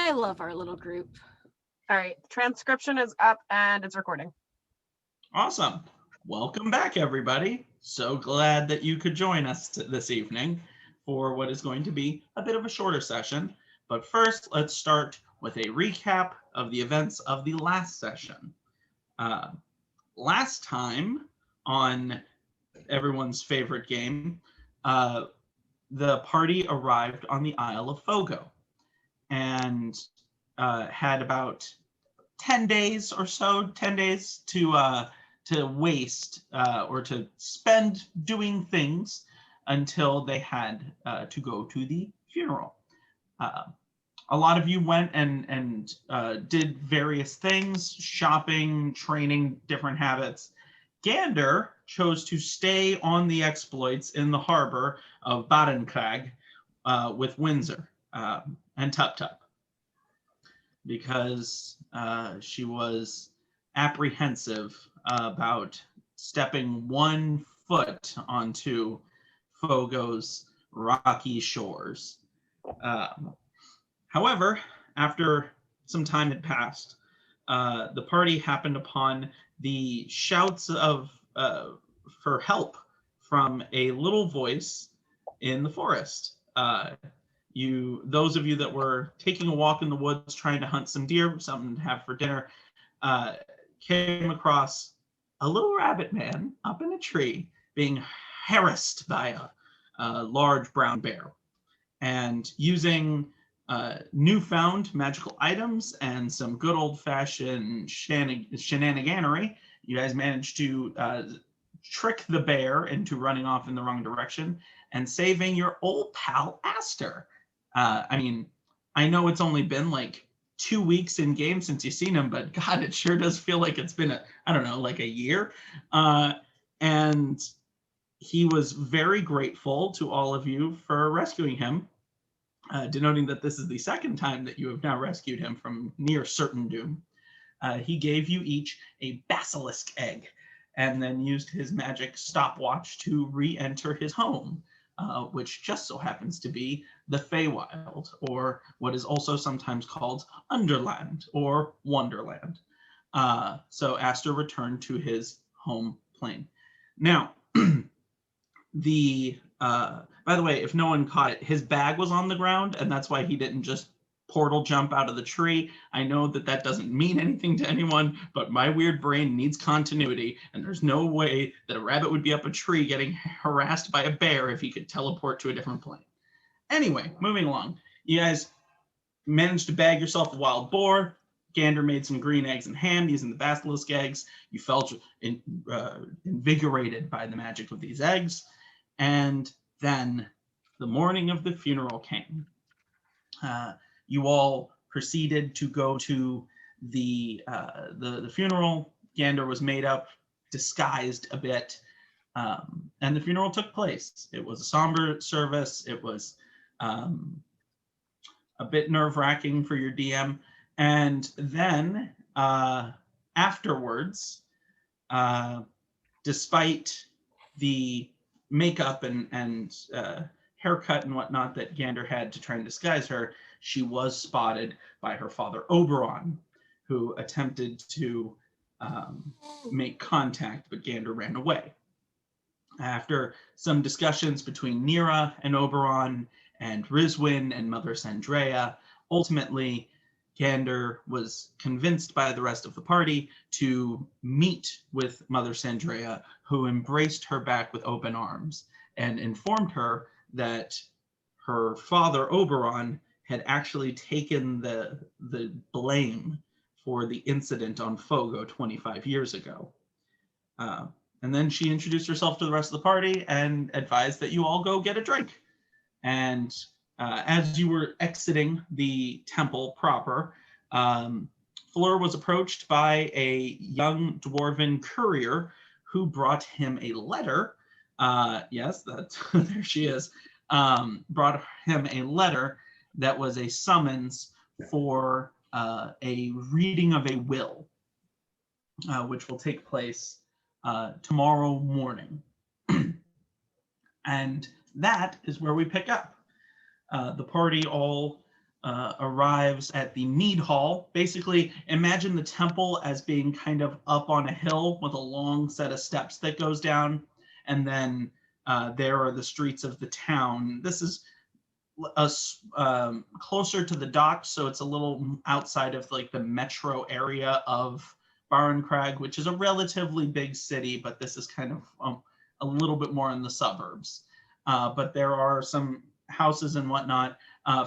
I love our little group. All right, transcription is up and it's recording. Awesome. Welcome back, everybody. So glad that you could join us this evening for what is going to be a bit of a shorter session. But first, let's start with a recap of the events of the last session. Last time on everyone's favorite game, the party arrived on the Isle of Fogo and had about 10 days or so, 10 days to waste or to spend doing things until they had to go to the funeral. A lot of you went and did various things, shopping, training, different habits. Gander chose to stay on the exploits in the harbor of Badencrag with Windsor and Tup Tup, because she was apprehensive about stepping 1 foot onto Fogo's rocky shores. However, after some time had passed, the party happened upon the shouts of for help from a little voice in the forest. Those of you that were taking a walk in the woods trying to hunt some deer, something to have for dinner, came across a little rabbit man up in a tree being harassed by a large brown bear. And using newfound magical items and some good old-fashioned shenaniganery, you guys managed to trick the bear into running off in the wrong direction and saving your old pal Aster. I mean, I know it's only been like 2 weeks in game since you've seen him, but God, it sure does feel like it's been like a year. And he was very grateful to all of you for rescuing him, denoting that this is the second time that you have now rescued him from near certain doom. He gave you each a basilisk egg and then used his magic stopwatch to re-enter his home, which just so happens to be the Feywild, or what is also sometimes called Underland or Wonderland. So Aster returned to his home plane. Now, by the way, if no one caught it, his bag was on the ground, and that's why he didn't just portal jump out of the tree. I know that doesn't mean anything to anyone, but my weird brain needs continuity, and there's no way that a rabbit would be up a tree getting harassed by a bear if he could teleport to a different plane. Anyway, moving along. You guys managed to bag yourself a wild boar. Gander made some green eggs and ham using the basilisk eggs. You felt invigorated by the magic of these eggs. And then the morning of the funeral came. You all proceeded to go to the funeral. Gander was made up, disguised a bit, and the funeral took place. It was a somber service. It was a bit nerve-wracking for your DM. And then afterwards, despite the makeup and haircut and whatnot that Gander had to try and disguise her, she was spotted by her father Oberon, who attempted to make contact, but Gander ran away. After some discussions between Nira and Oberon and Rizwin and Mother Sandrea, ultimately Gander was convinced by the rest of the party to meet with Mother Sandrea, who embraced her back with open arms and informed her that her father, Oberon, had actually taken the blame for the incident on Fogo 25 years ago. And then she introduced herself to the rest of the party and advised that you all go get a drink. And as you were exiting the temple proper, Fleur was approached by a young dwarven courier who brought him a letter. Yes, there she is. Brought him a letter that was a summons for a reading of a will, which will take place tomorrow morning. And that is where we pick up. The party all arrives at the mead hall. Basically, imagine the temple as being kind of up on a hill with a long set of steps that goes down, and then there are the streets of the town. This is closer to the docks, so it's a little outside of like the metro area of Barrencrag, which is a relatively big city, but this is kind of a little bit more in the suburbs. But there are some houses and whatnot.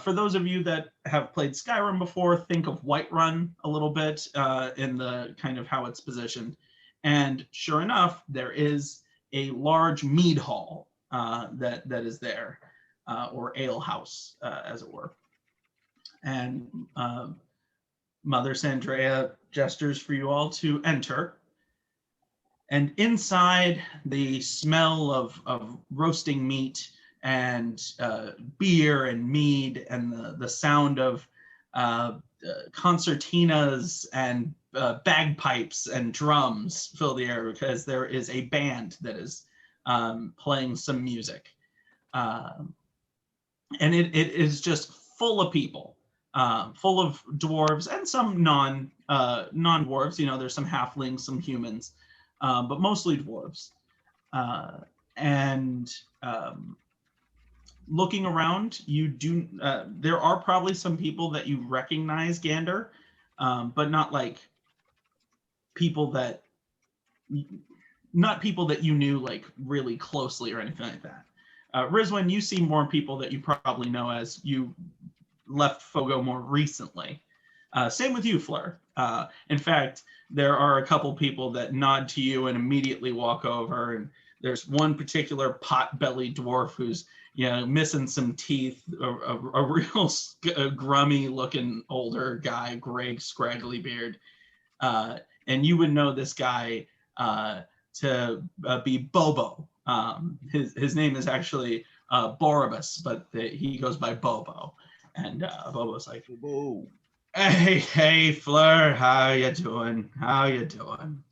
For those of you that have played Skyrim before, think of Whiterun a little bit in the kind of how it's positioned. And sure enough, there is a large mead hall that is there, or ale house, as it were. And Mother Sandrea gestures for you all to enter. And inside, the smell of roasting meat and beer and mead and the sound of concertinas and bagpipes and drums fill the air, because there is a band that is playing some music. And it is just full of people, full of dwarves and some non-dwarves. You know, there's some halflings, some humans, but mostly dwarves. Looking around, you do. There are probably some people that you recognize, Gander, but not like people that, not people that you knew like really closely or anything like that. Rizwin, you see more people that you probably know as you left Fogo more recently. Same with you, Fleur. In fact, there are a couple people that nod to you and immediately walk over. And there's one particular pot-bellied dwarf who's, you know, missing some teeth, a real grummy-looking older guy, gray, scraggly beard. And you would know this guy to be Bobo. His name is actually Boribus, but he goes by Bobo. And Bobo's like, Whoa. Hey, Fleur, how you doing? How you doing?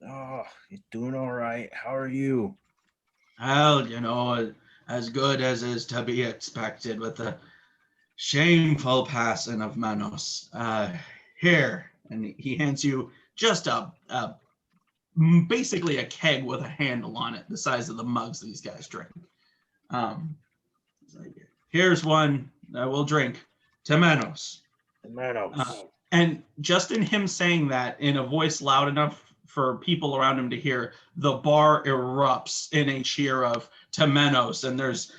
Oh, you doing all right? How are you? Well, you know, as good as is to be expected with the shameful passing of Manos. Here, and he hands you just basically a keg with a handle on it, the size of the mugs these guys drink. Here's one that we'll drink to Manos. Manos. And just in him saying that in a voice loud enough for people around him to hear, the bar erupts in a cheer of Temenos, and there's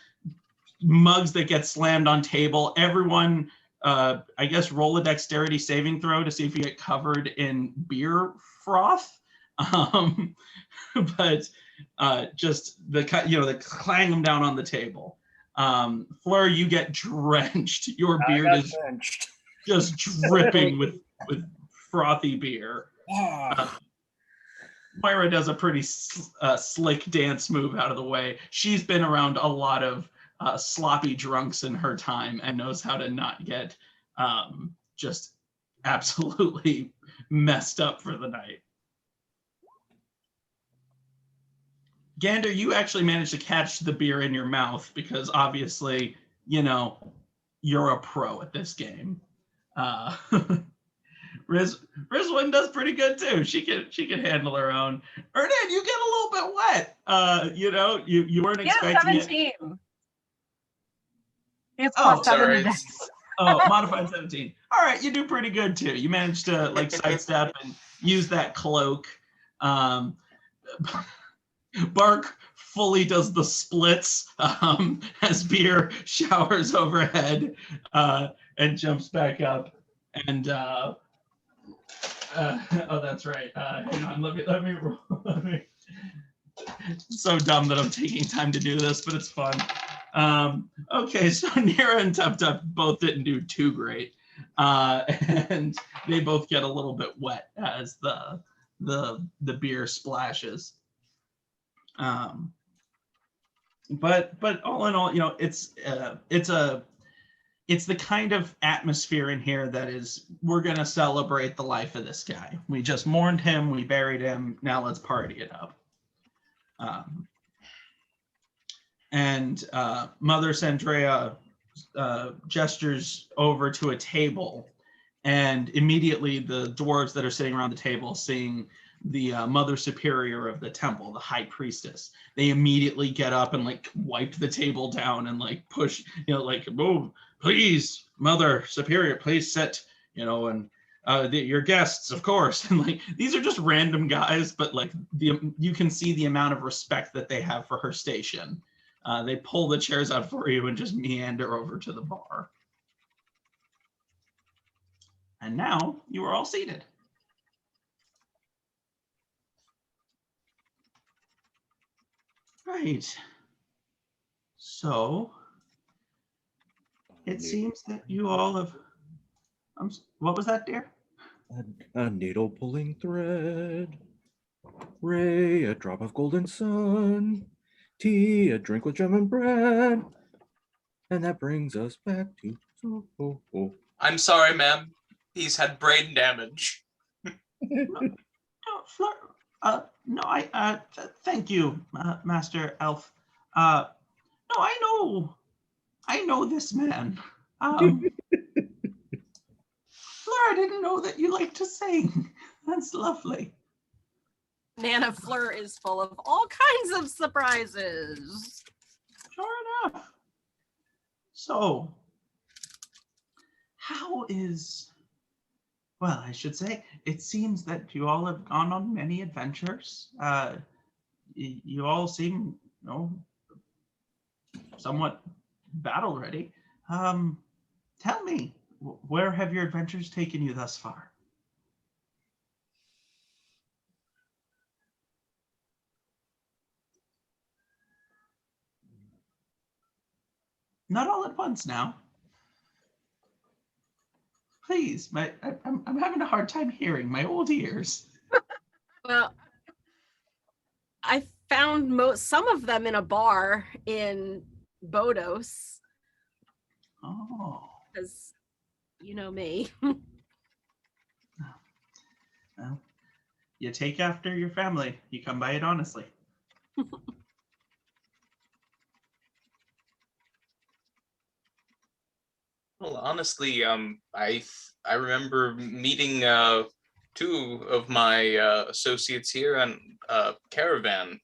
mugs that get slammed on table. Everyone, I guess, roll a dexterity saving throw to see if you get covered in beer froth. But just the clang them down on the table. Fleur, you get drenched. Your beard is drenched. Just dripping with frothy beer. Moira does a pretty slick dance move out of the way. She's been around a lot of sloppy drunks in her time and knows how to not get just absolutely messed up for the night. Gander, you actually managed to catch the beer in your mouth because obviously, you know, you're a pro at this game. Rizwin does pretty good too. She can handle her own. Ernan, you get a little bit wet. You know, you weren't expecting 17. it. It's plus 7 sorry. today. Modified 17. All right, you do pretty good too. You managed to like sidestep and use that cloak. Bark fully does the splits as beer showers overhead and jumps back up. And oh, that's right. Hang on, let me roll. It's so dumb that I'm taking time to do this, but it's fun. Okay, so Nira and Tup Tup both didn't do too great, and they both get a little bit wet as the beer splashes. But all in all, you know, it's the kind of atmosphere in here that is, we're gonna celebrate the life of this guy. We just mourned him, we buried him, now let's party it up. And Mother Sandrea gestures over to a table, and immediately the dwarves that are sitting around the table, seeing the mother superior of the temple, the high priestess, they immediately get up and like wipe the table down and like push, like, move, please, mother superior, please sit, and your guests, of course. And like, these are just random guys, but like you can see the amount of respect that they have for her station. They pull the chairs out for you and just meander over to the bar. And now you are all seated. Right. So it seems that you all have. What was that, dear? A needle pulling thread. Ray, a drop of golden sun. Tea, a drink with jam and bread. And that brings us back to. I'm sorry, ma'am. He's had brain damage. No, Fleur. No, thank you, Master Elf. No, I know this man. Fleur, I didn't know that you like to sing. That's lovely. Nana Fleur is full of all kinds of surprises. Sure enough. So, how is... Well, I should say, it seems that you all have gone on many adventures. You all seem, somewhat battle ready. Tell me, where have your adventures taken you thus far? Not all at once now. Please, I'm having a hard time hearing my old ears. Well, I found some of them in a bar in Bodos. Oh. Because you know me. Well, you take after your family. You come by it honestly. Well, honestly, I remember meeting two of my associates here on caravan.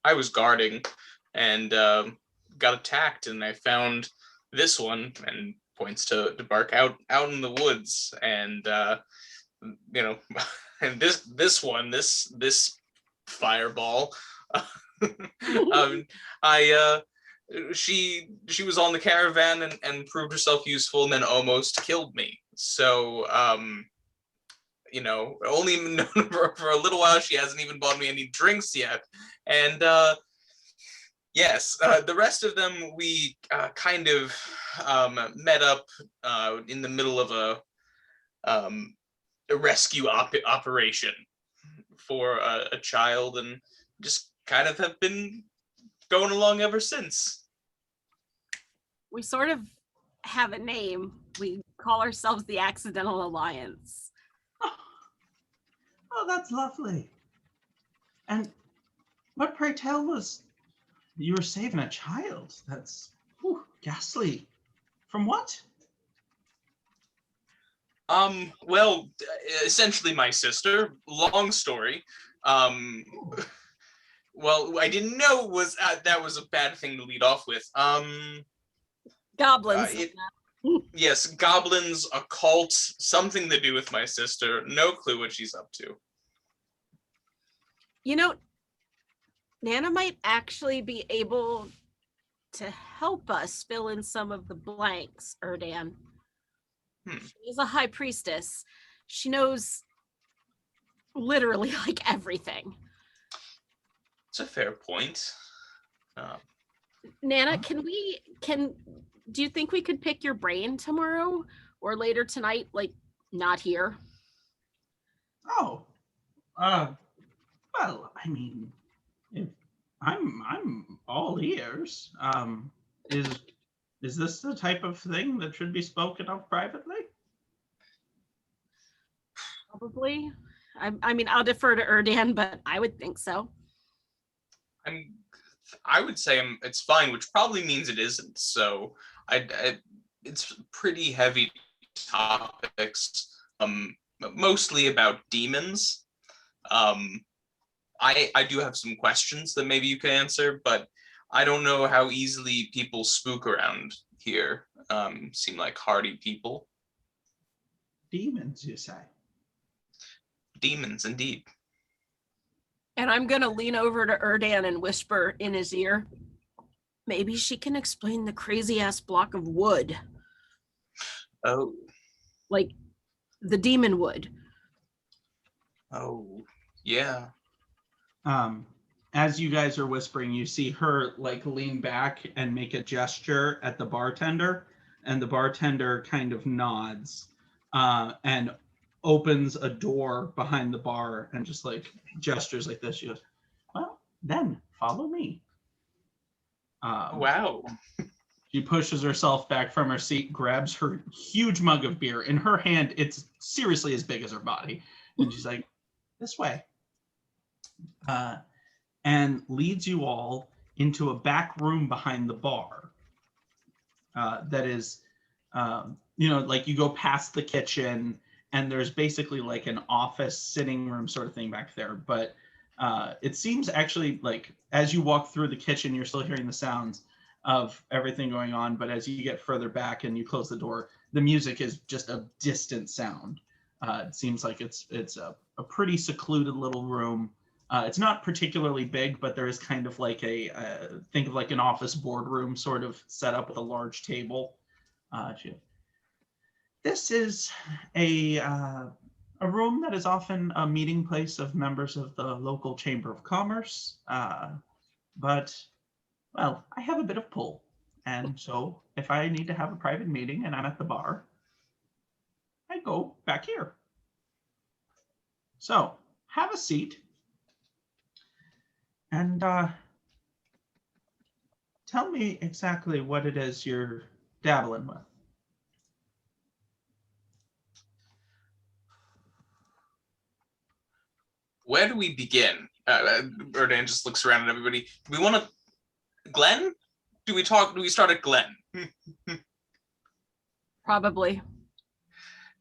I was guarding and got attacked, and I found this one, and points to Bark out in the woods, and and this fireball. She was on the caravan and proved herself useful, and then almost killed me. So only known for a little while. She hasn't even bought me any drinks yet. And yes, the rest of them, we kind of met up in the middle of a rescue operation for a child, and just kind of have been going along ever since. We sort of have a name. We call ourselves the Accidental Alliance. Oh, that's lovely. And what, pray tell, was you were saving a child? That's ghastly. From what? Well, essentially my sister. Long story. Well, I didn't know that was a bad thing to lead off with. Goblins. Yes, goblins, a cult, something to do with my sister. No clue what she's up to. Nana might actually be able to help us fill in some of the blanks, Erdan. She is a high priestess. She knows literally like everything. It's a fair point. Nana, do you think we could pick your brain tomorrow or later tonight? Like, not here? Oh, well, I mean, I'm all ears. Is this the type of thing that should be spoken of privately? Probably. I mean, I'll defer to Erdan, but I would think so. I would say it's fine, which probably means it isn't. So it's pretty heavy topics, mostly about demons. I do have some questions that maybe you can answer, but I don't know how easily people spook around here. Seem like hardy people. Demons, you say? Demons, indeed. And I'm gonna lean over to Erdan and whisper in his ear, maybe she can explain the crazy ass block of wood. Oh. Like the demon wood. Oh, yeah. As you guys are whispering, you see her like lean back and make a gesture at the bartender, and the bartender kind of nods and opens a door behind the bar and just like gestures like this. She goes, "Well, then follow me." Wow. She pushes herself back from her seat, grabs her huge mug of beer. In her hand, it's seriously as big as her body. And she's like, "This way." And leads you all into a back room behind the bar. That is, like you go past the kitchen and there's basically like an office sitting room sort of thing back there. But it seems actually like as you walk through the kitchen, you're still hearing the sounds of everything going on. But as you get further back and you close the door, the music is just a distant sound. It seems like it's a pretty secluded little room. It's not particularly big, but there is kind of like think of like an office boardroom sort of set up with a large table. This is a room that is often a meeting place of members of the local Chamber of Commerce. But, well, I have a bit of pull. And so if I need to have a private meeting and I'm at the bar, I go back here. So have a seat. And tell me exactly what it is you're dabbling with. Where do we begin? Erdan just looks around at everybody. Do we want to, Glenn? Do we start at Glenn? Probably.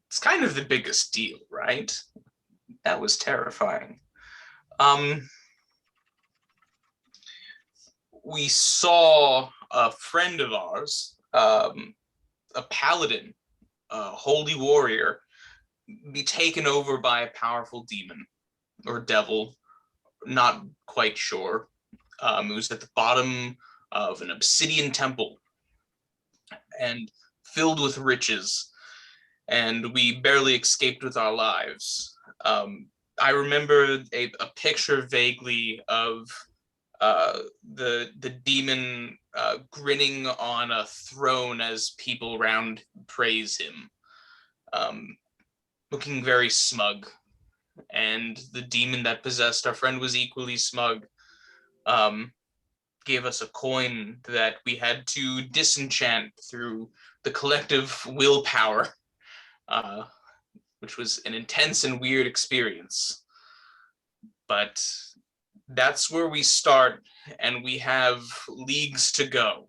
It's kind of the biggest deal, right? That was terrifying. We saw a friend of ours, a paladin, a holy warrior, be taken over by a powerful demon or devil, not quite sure. It was at the bottom of an obsidian temple and filled with riches, and we barely escaped with our lives. I remember a picture vaguely of the demon grinning on a throne as people around praise him, looking very smug. And the demon that possessed our friend was equally smug. Gave us a coin that we had to disenchant through the collective willpower, which was an intense and weird experience. But that's where we start, and we have leagues to go.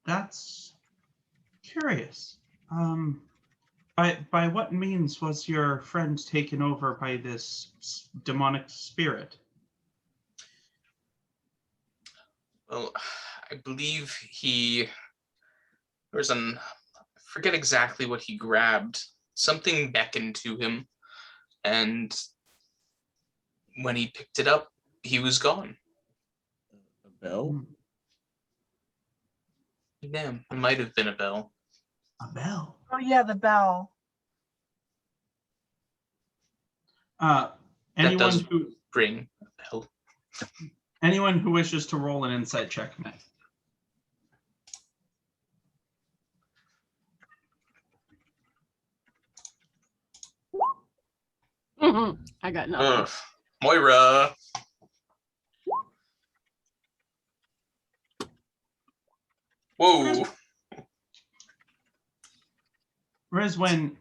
That's curious. By what means was your friend taken over by this demonic spirit? Well, I believe I forget exactly what he grabbed. Something beckoned to him, and when he picked it up, he was gone. A bell? Yeah, it might have been a bell. A bell. Oh yeah, the bell. Anyone who ring a bell. Anyone who wishes to roll an insight check may. I got nothing. Ugh. Moira. Whoa. Rizwin,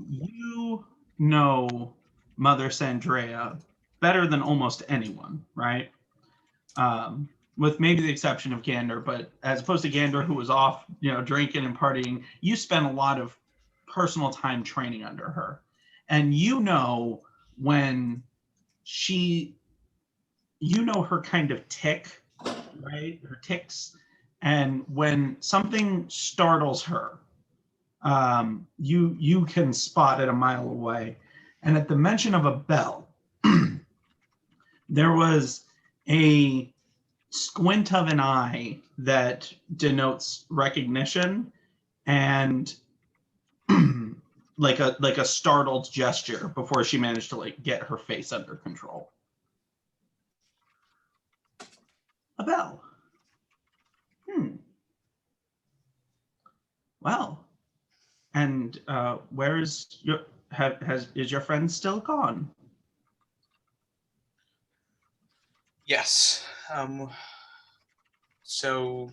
you know Mother Sandrea better than almost anyone, right? With maybe the exception of Gander, but as opposed to Gander, who was off, drinking and partying, you spent a lot of personal time training under her. And when her kind of tick, right? Her ticks. And when something startles her, you can spot it a mile away. And at the mention of a bell, there was a squint of an eye that denotes recognition and like a startled gesture before she managed to get her face under control. A bell. Well, and where is is your friend still gone? Yes. So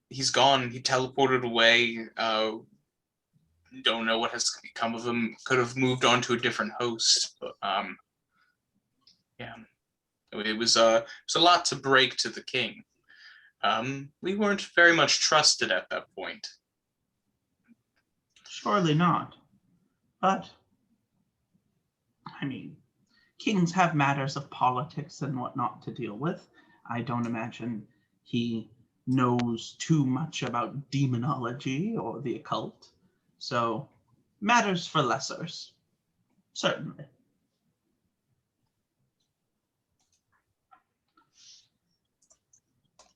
he's gone. He teleported away. Don't know what has become of him. Could have moved on to a different host. But yeah, it was a lot to break to the king. We weren't very much trusted at that point. Surely not. But I mean, kings have matters of politics and whatnot to deal with. I don't imagine he knows too much about demonology or the occult. So, matters for lessers. Certainly.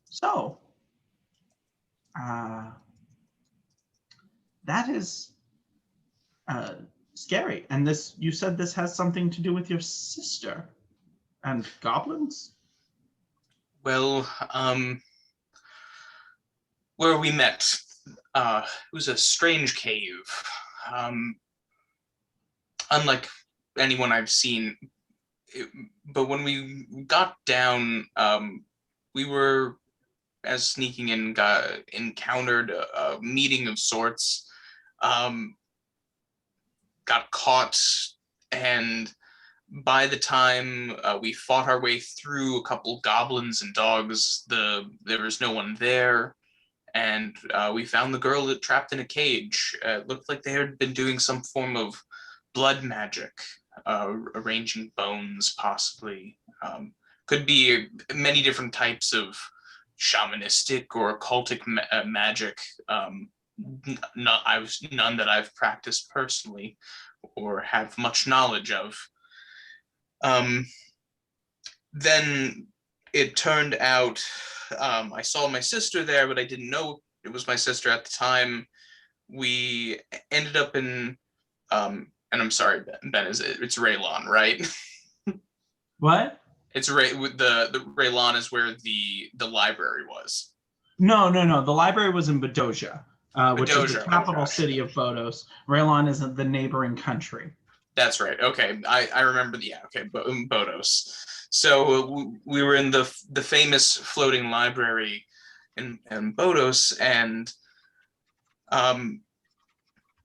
So, that is scary. And you said this has something to do with your sister and goblins? Well, where we met, it was a strange cave. Unlike anyone I've seen. But when we got down, we were, as sneaking in, encountered a meeting of sorts, got caught, and by the time we fought our way through a couple goblins and dogs, there was no one there, and we found the girl trapped in a cage. It looked like they had been doing some form of blood magic, arranging bones, possibly. Could be many different types of shamanistic or occultic magic. None that I've practiced personally or have much knowledge of. Then it turned out I saw my sister there, but I didn't know it was my sister at the time. We ended up in, and I'm sorry, Ben, it's Raylon, right? What? It's the Raylon is where the library was. No. The library was in Badoja, which is the capital city of Bodos. Raylon is the neighboring country. That's right. Okay, I remember Bodos. So we were in the famous floating library in Bodos, and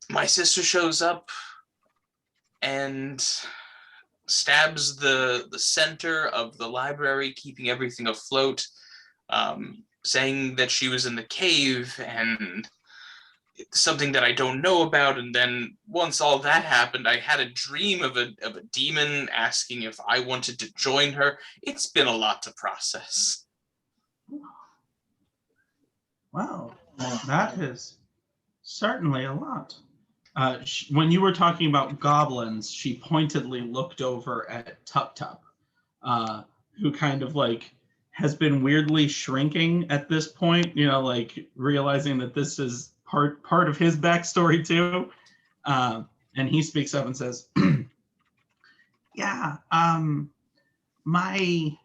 my sister shows up and stabs the center of the library, keeping everything afloat, saying that she was in the cave and something that I don't know about. And then once all that happened, I had a dream of a demon asking if I wanted to join her. It's been a lot to process. Wow, that is certainly a lot. When you were talking about goblins, she pointedly looked over at Tup Tup, who kind of has been weirdly shrinking at this point, realizing that this is part of his backstory too. And he speaks up and says, yeah, my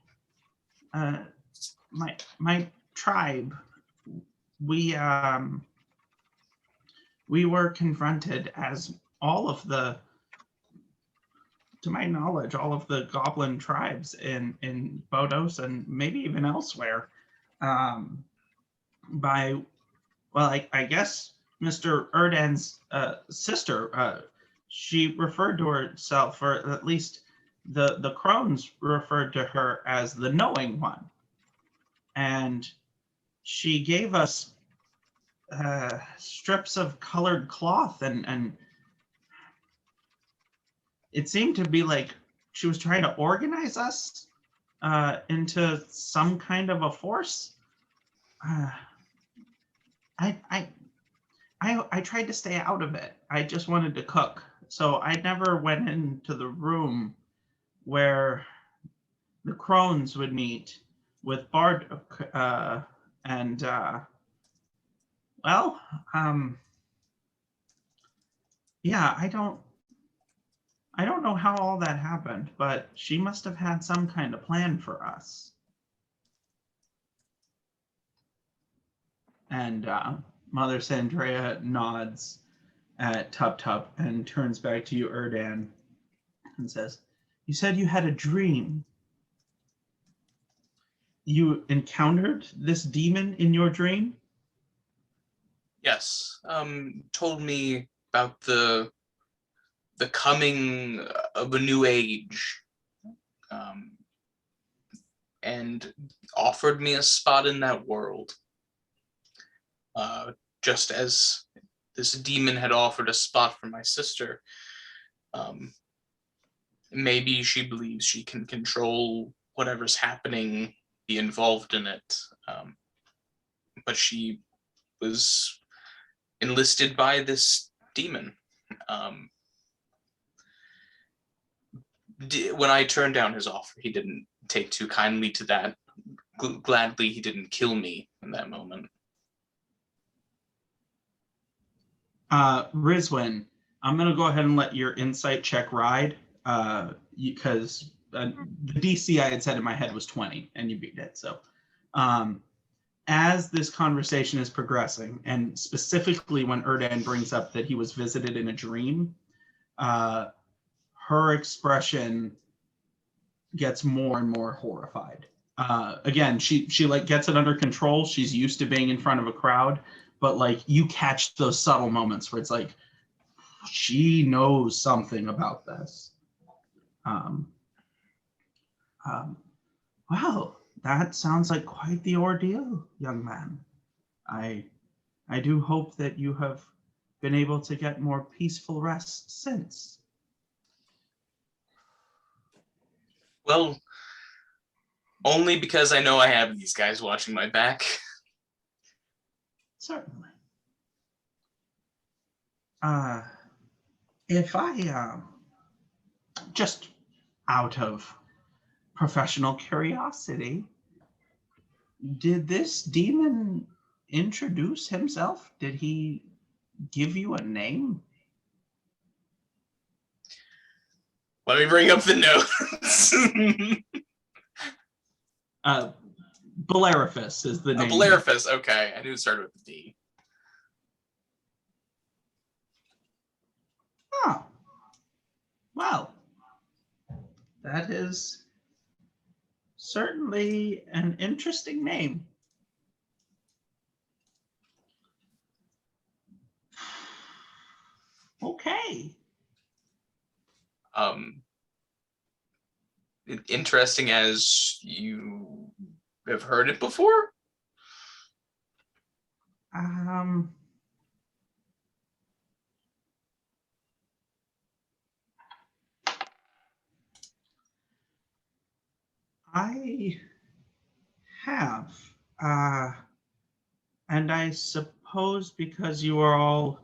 tribe, we were confronted, as to my knowledge, all of the goblin tribes in Bodos and maybe even elsewhere, by, well, I guess Mr. Erdan's sister. She referred to herself, or at least the crones referred to her as the knowing one, and she gave us strips of colored cloth, and it seemed to be like she was trying to organize us into some kind of a force. I tried to stay out of it. I just wanted to cook, so I never went into the room where the crones would meet with Barduk, and well, yeah, I don't know how all that happened, but she must have had some kind of plan for us. And Mother Sandrea nods at Tup Tup and turns back to you, Erdan, and says, "You said you had a dream. You encountered this demon in your dream?" Yes. Told me about the coming of a new age, and offered me a spot in that world, just as this demon had offered a spot for my sister. Maybe she believes she can control whatever's happening, be involved in it, but she was enlisted by this demon. When I turned down his offer, he didn't take too kindly to that. Gladly, he didn't kill me in that moment. Rizwin, I'm going to go ahead and let your insight check ride, because the DC I had set in my head was 20, and you beat it. So as this conversation is progressing, and specifically when Erdan brings up that he was visited in a dream, her expression gets more and more horrified. Again, she like gets it under control. She's used to being in front of a crowd, but like you catch those subtle moments where it's like she knows something about this. Wow, that sounds like quite the ordeal, young man. I do hope that you have been able to get more peaceful rest since. Well, only because I know I have these guys watching my back. Certainly. If I, just out of professional curiosity, did this demon introduce himself? Did he give you a name? Let me bring up the notes. Beleriphus is the name. Beleriphus, okay. I knew it started with a D. Oh. Well, that is certainly an interesting name. Okay. Interesting as you have heard it before? I have, and I suppose because you are all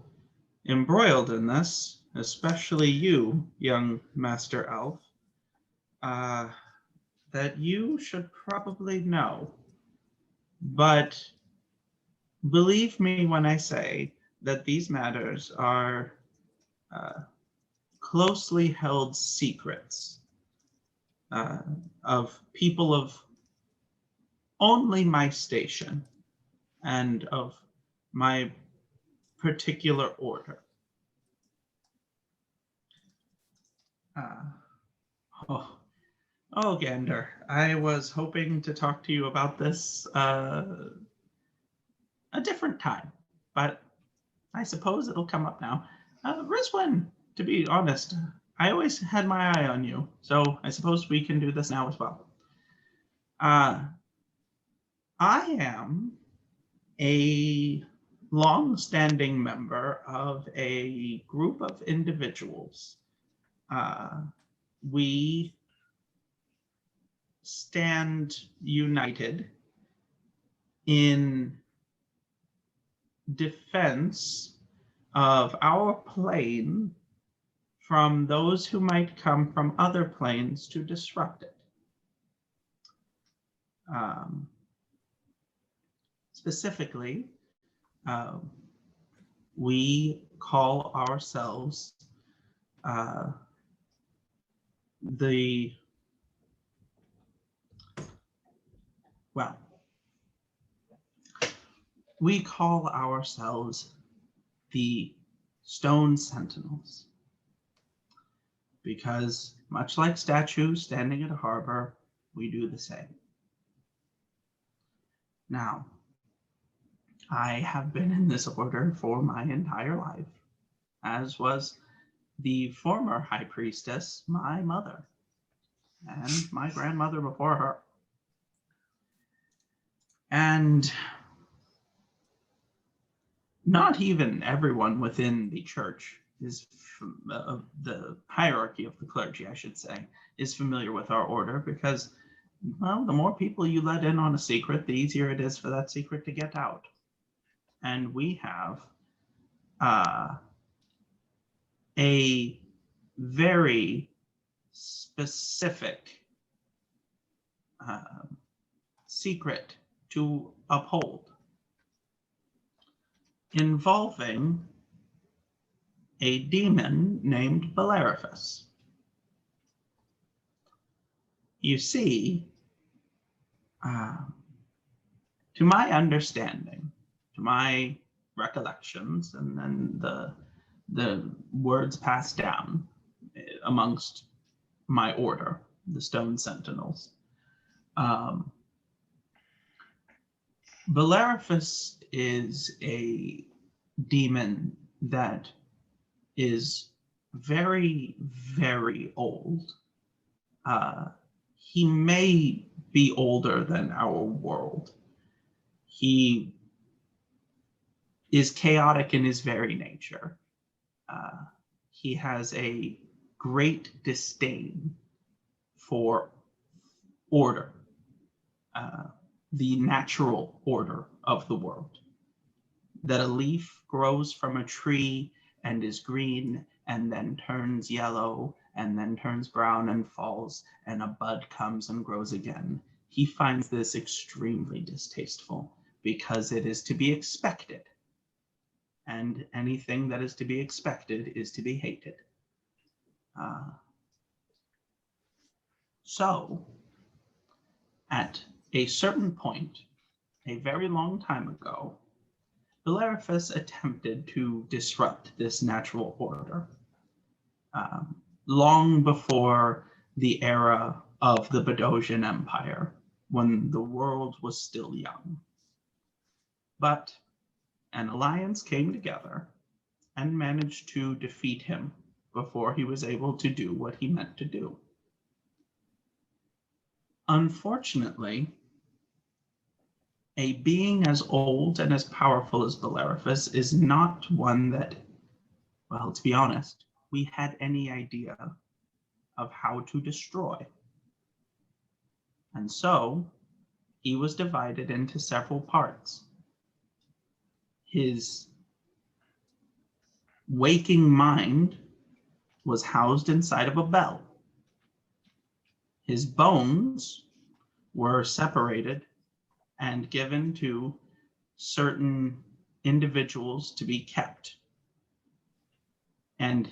embroiled in this, especially you, young Master Elf, that you should probably know. But believe me when I say that these matters are closely held secrets of people of only my station and of my particular order. Oh, Gander, I was hoping to talk to you about this a different time, but I suppose it'll come up now. Rizwin, to be honest, I always had my eye on you, so I suppose we can do this now as well. I am a long-standing member of a group of individuals. We stand united in defense of our plane from those who might come from other planes to disrupt it. Specifically, we call ourselves we call ourselves the Stone Sentinels, because much like statues standing at a harbor, we do the same. Now, I have been in this order for my entire life, as was the former high priestess, my mother, and my grandmother before her. And not even everyone within the church is the hierarchy of the clergy, I should say, is familiar with our order, because, well, the more people you let in on a secret, the easier it is for that secret to get out. And we have a very specific secret to uphold, involving a demon named Bellerophus. You see, to my understanding, to my recollections, and then the words passed down amongst my order, the Stone Sentinels, Bellerophus is a demon that is very, very old. He may be older than our world. He is chaotic in his very nature. He has a great disdain for order, the natural order of the world. That a leaf grows from a tree and is green and then turns yellow and then turns brown and falls, and a bud comes and grows again. He finds this extremely distasteful because it is to be expected. And anything that is to be expected is to be hated. So, at a certain point, a very long time ago, Bellerophus attempted to disrupt this natural order, long before the era of the Bedosian Empire, when the world was still young. But an alliance came together and managed to defeat him before he was able to do what he meant to do. Unfortunately, a being as old and as powerful as Bellerophus is not one that, well, to be honest, we had any idea of how to destroy. And so, he was divided into several parts. His waking mind was housed inside of a bell. His bones were separated and given to certain individuals to be kept. And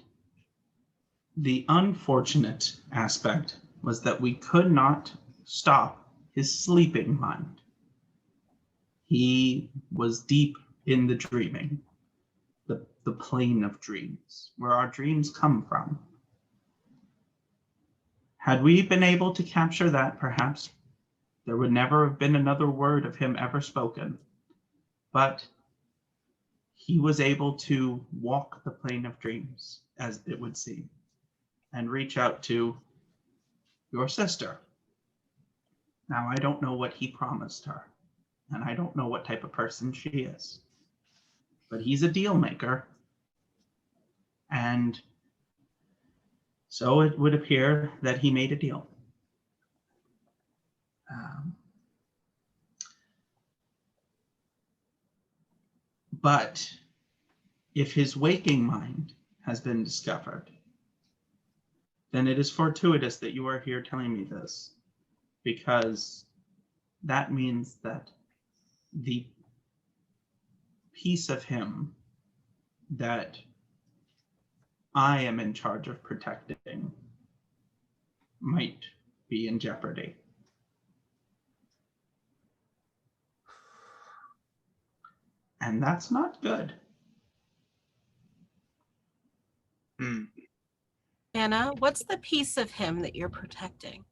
the unfortunate aspect was that we could not stop his sleeping mind. He was deep in the dreaming, the plane of dreams, where our dreams come from. Had we been able to capture that, perhaps there would never have been another word of him ever spoken. But he was able to walk the plane of dreams, as it would seem. and reach out to your sister. Now, I don't know what he promised her, and I don't know what type of person she is, but he's a deal maker. And so it would appear that he made a deal. But if his waking mind has been discovered, then it is fortuitous that you are here telling me this, because that means that the piece of him that I am in charge of protecting might be in jeopardy. And that's not good. Anna, what's the piece of him that you're protecting?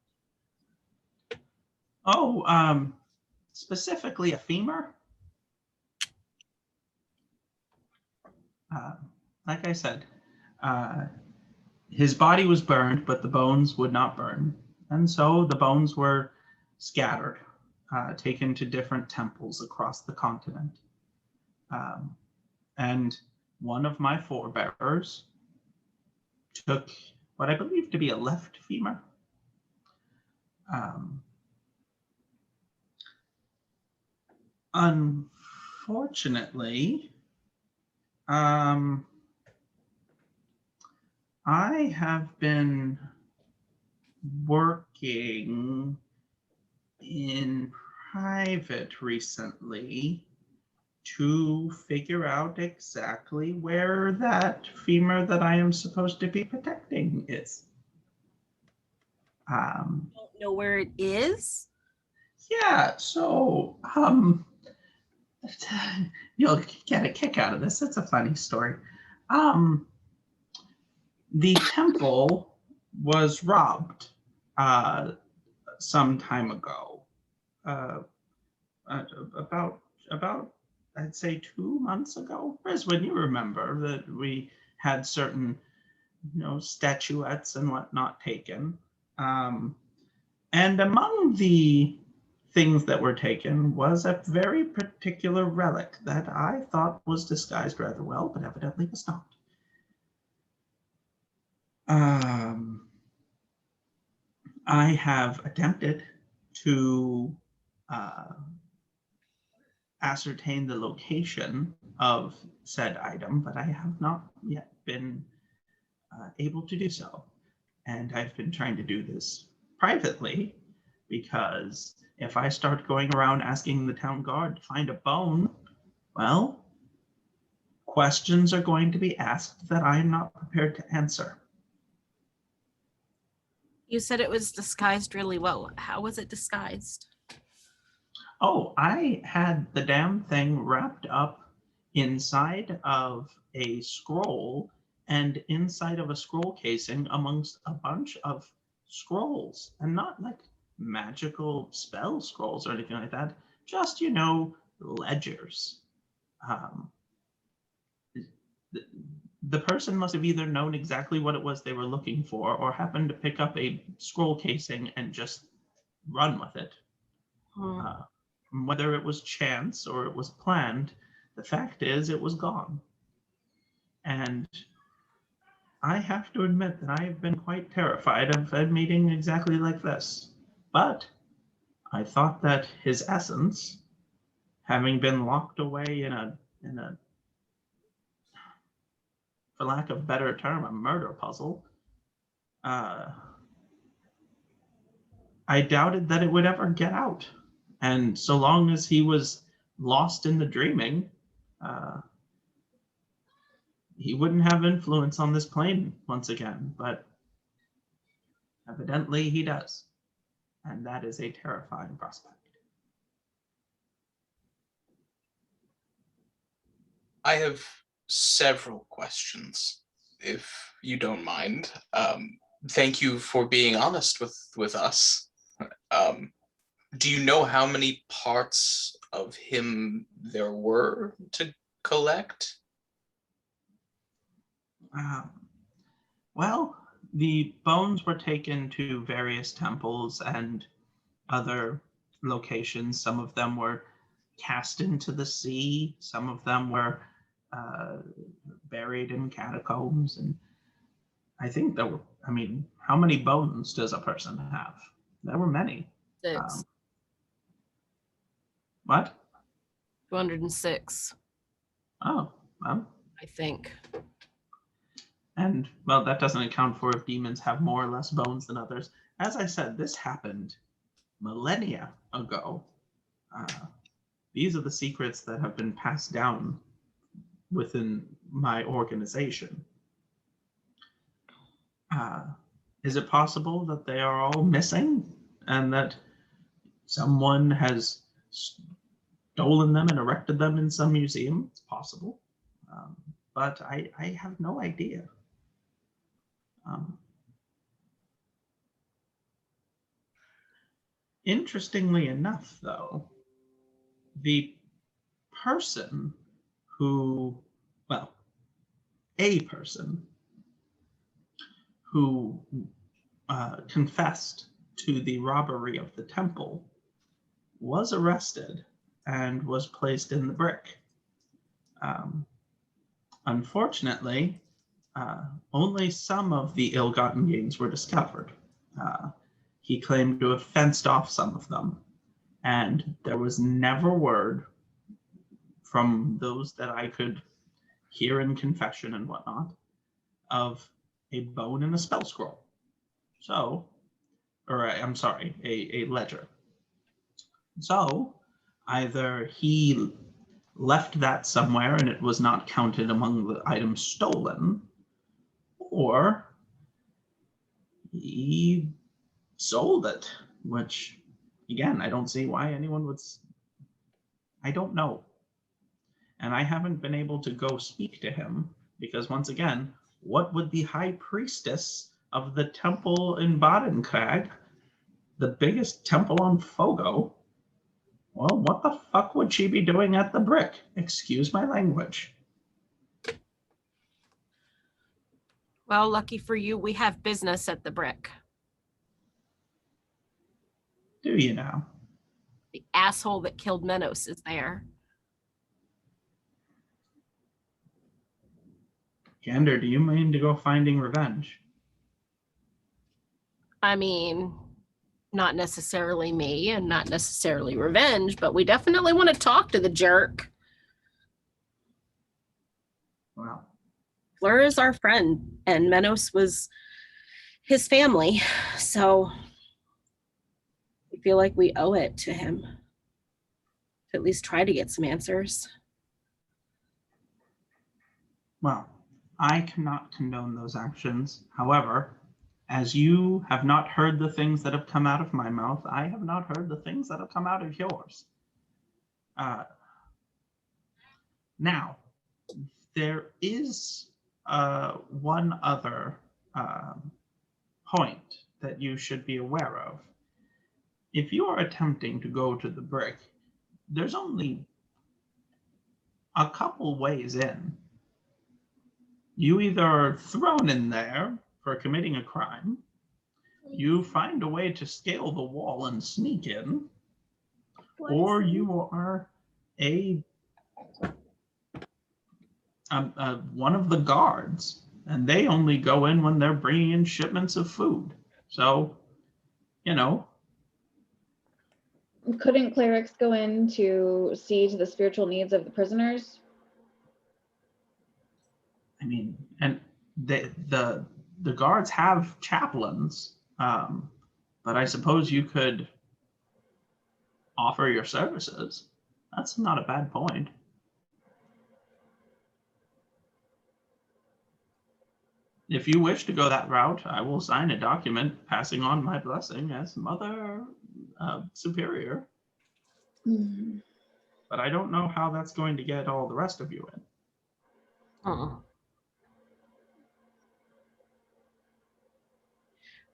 Oh, specifically a femur. Like I said, his body was burned, but the bones would not burn. And so the bones were scattered, taken to different temples across the continent. And one of my forebearers took what I believe to be a left femur. Unfortunately, I have been working in private recently to figure out exactly where that femur that I am supposed to be protecting is. Don't know where it is? Yeah, so you'll get a kick out of this. It's a funny story. The temple was robbed some time ago. About I'd say 2 months ago. Rizwin, you remember that we had certain statuettes and whatnot taken. And among the things that were taken was a very particular relic that I thought was disguised rather well, but evidently was not. I have attempted to ascertain the location of said item, but I have not yet been able to do so. And I've been trying to do this privately, because if I start going around asking the town guard to find a bone, well, questions are going to be asked that I am not prepared to answer. You said it was disguised really well. How was it disguised? Oh, I had the damn thing wrapped up inside of a scroll and inside of a scroll casing amongst a bunch of scrolls, and not like magical spell scrolls or anything like that, just, ledgers. The person must have either known exactly what it was they were looking for or happened to pick up a scroll casing and just run with it. Whether it was chance or it was planned, the fact is it was gone. And I have to admit that I have been quite terrified of a meeting exactly like this. But I thought that his essence, having been locked away in a for lack of a better term, a murder puzzle, I doubted that it would ever get out. And so long as he was lost in the dreaming, he wouldn't have influence on this plane once again, but evidently he does. And that is a terrifying prospect. I have several questions, if you don't mind. Thank you for being honest with us. Do you know how many parts of him there were to collect? Well, The bones were taken to various temples and other locations. Some of them were cast into the sea. Some of them were buried in catacombs. And I think there were, I mean, how many bones does a person have? There were many. 6. What? 206, Oh, well. I think. And, well, that doesn't account for if demons have more or less bones than others. As I said, this happened millennia ago. These are the secrets that have been passed down within my organization. Is it possible that they are all missing and that someone has stolen them and erected them in some museum? It's possible. But I have no idea. Interestingly enough, though, the person who, well, a person who confessed to the robbery of the temple was arrested and was placed in the brick. Unfortunately, only some of the ill-gotten gains were discovered. He claimed to have fenced off some of them, and there was never word from those that I could hear in confession and whatnot of a bone in a spell scroll. So, or I'm sorry, a ledger. So, either he left that somewhere and it was not counted among the items stolen, or he sold it, which, again, I don't see why anyone would. I don't know. And I haven't been able to go speak to him because, once again, what would the high priestess of the temple in Badenkrag, the biggest temple on Fogo, well, what the fuck would she be doing at the brick? Excuse my language. Well, lucky for you, we have business at the brick. Do you now? The asshole that killed Menos is there. Gander, do you mean to go finding revenge? I mean, not necessarily me and not necessarily revenge, but we definitely want to talk to the jerk. Well, Fleur is our friend, and Menos was his family, so we feel like we owe it to him to at least try to get some answers. well, I cannot condone those actions. However, as you have not heard the things that have come out of my mouth, I have not heard the things that have come out of yours. Now, there is one other point that you should be aware of. If you are attempting to go to the brick, there's only a couple ways in. You either are thrown in there for committing a crime, you find a way to scale the wall and sneak in, or you are one of the guards, and they only go in when they're bringing in shipments of food. So, you know. Couldn't clerics go in to see to the spiritual needs of the prisoners? I mean, and the guards have chaplains, but I suppose you could offer your services. That's not a bad point. If you wish to go that route, I will sign a document passing on my blessing as Mother Superior. Hmm. But I don't know how that's going to get all the rest of you in.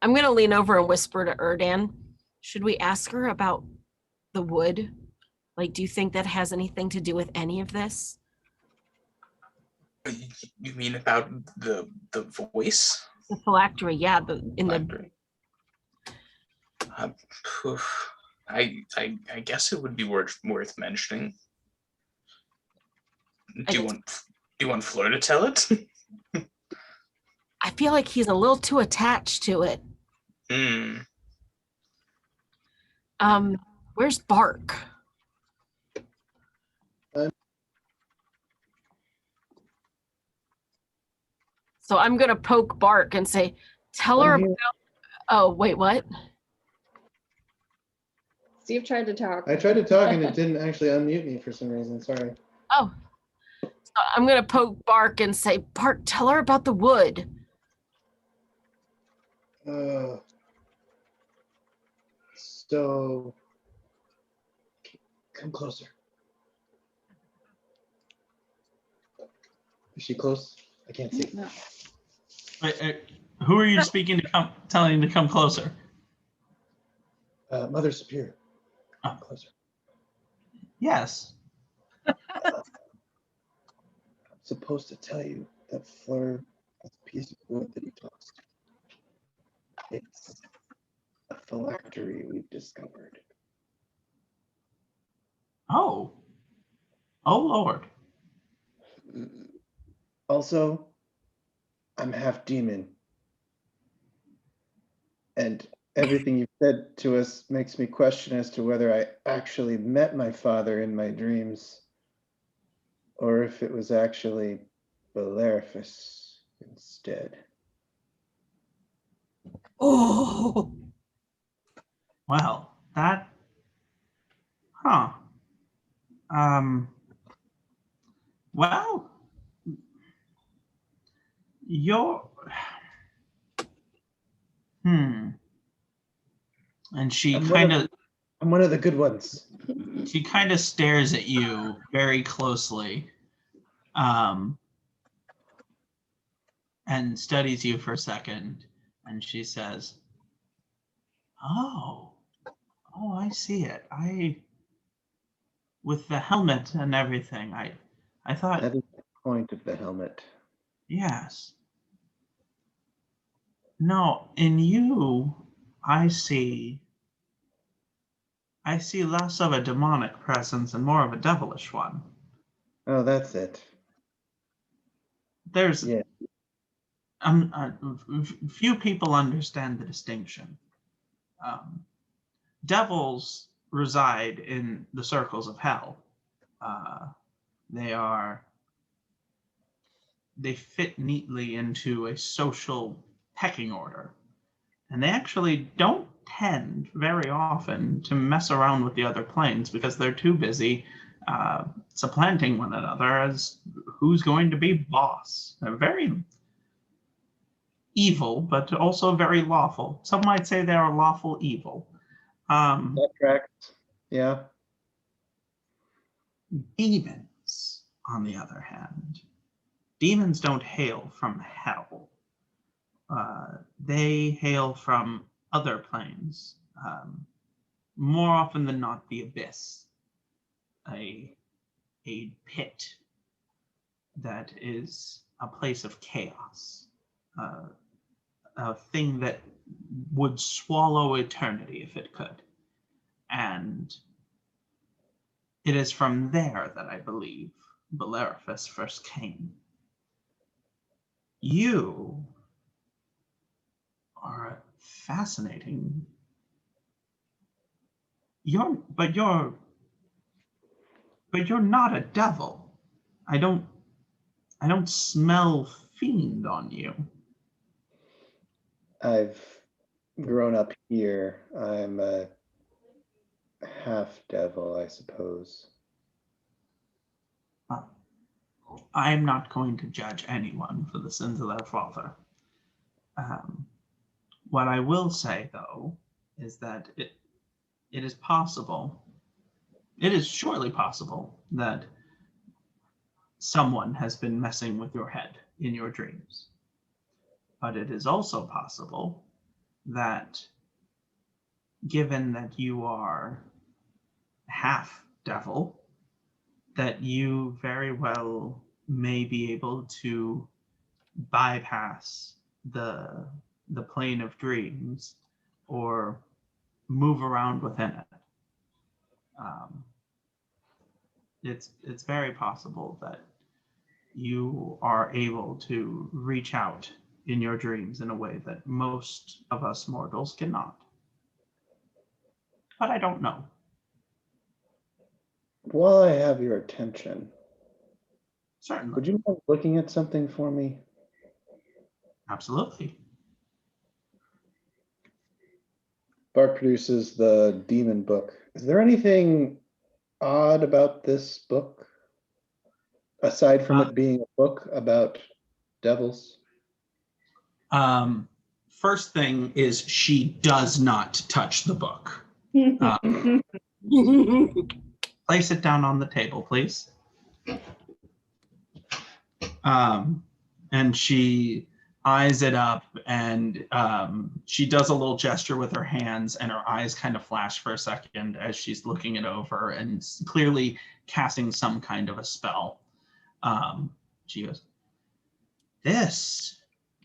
I'm going to lean over and whisper to Erdan. Should we ask her about the wood? Like, do you think that has anything to do with any of this? You mean about the voice? The phylactery, yeah, in the Phylactery. Poof. I guess it would be worth mentioning. Do you want Fleur to tell it? I feel like he's a little too attached to it. Hmm. Where's Bark? So I'm gonna poke Bark and say, tell her I'm about. here. Oh, wait, what? Steve tried to talk. I tried to talk and it didn't actually unmute me for some reason. Sorry. Oh. So I'm gonna poke Bark and say, Bark, tell her about the wood. So come closer. Is she close? I can't see. No. Who are you speaking to telling to come closer? Mother Superior. Oh. Closer. Yes. I'm supposed to tell you that Fleur has a piece of wood that he tossed. It's a phylactery we've discovered. Oh. Oh, Lord. Also, I'm half demon. And everything you've said to us makes me question as to whether I actually met my father in my dreams or if it was actually Beleriphus instead. Oh. Well, that. Huh. Well, you're. And she I'm one of the good ones. stares at you very closely, and studies you for a second, and she says, "Oh, I see it. With the helmet and everything, I thought, That is the point of the helmet. yes. No, in you, I see less of a demonic presence and more of a devilish one. Oh, that's it. There's Yeah. Few people understand the distinction. Devils reside in the circles of hell. They fit neatly into a social pecking order, and they actually don't tend very often to mess around with the other planes because they're too busy supplanting one another as who's going to be boss. They're very evil, but also very lawful. Some might say they are lawful evil. That tracks. Yeah. Demons, on the other hand, demons don't hail from hell. They hail from other planes. More often than not, the abyss, a pit that is a place of chaos, a thing that would swallow eternity if it could. And it is from there that I believe Beleriphus first came. You are fascinating. But you're not a devil. I don't smell fiend on you. I've grown up here. I'm a half devil, I suppose. I'm not going to judge anyone for the sins of their father. What I will say, though, is that it is possible, it is surely possible that someone has been messing with your head in your dreams. But it is also possible that, given that you are half devil, that you very well may be able to bypass the plane of dreams or move around within it. It's very possible that you are able to reach out in your dreams in a way that most of us mortals cannot. But I don't know. While I have your attention, Certainly. would you mind looking at something for me? Absolutely. Bart produces the demon book. Is there anything odd about this book? Aside from it being a book about devils? First thing is she does not touch the book. Place it down on the table, please. And she eyes it up, and she does a little gesture with her hands, and her eyes kind of flash for a second as she's looking it over and clearly casting some kind of a spell. She goes, this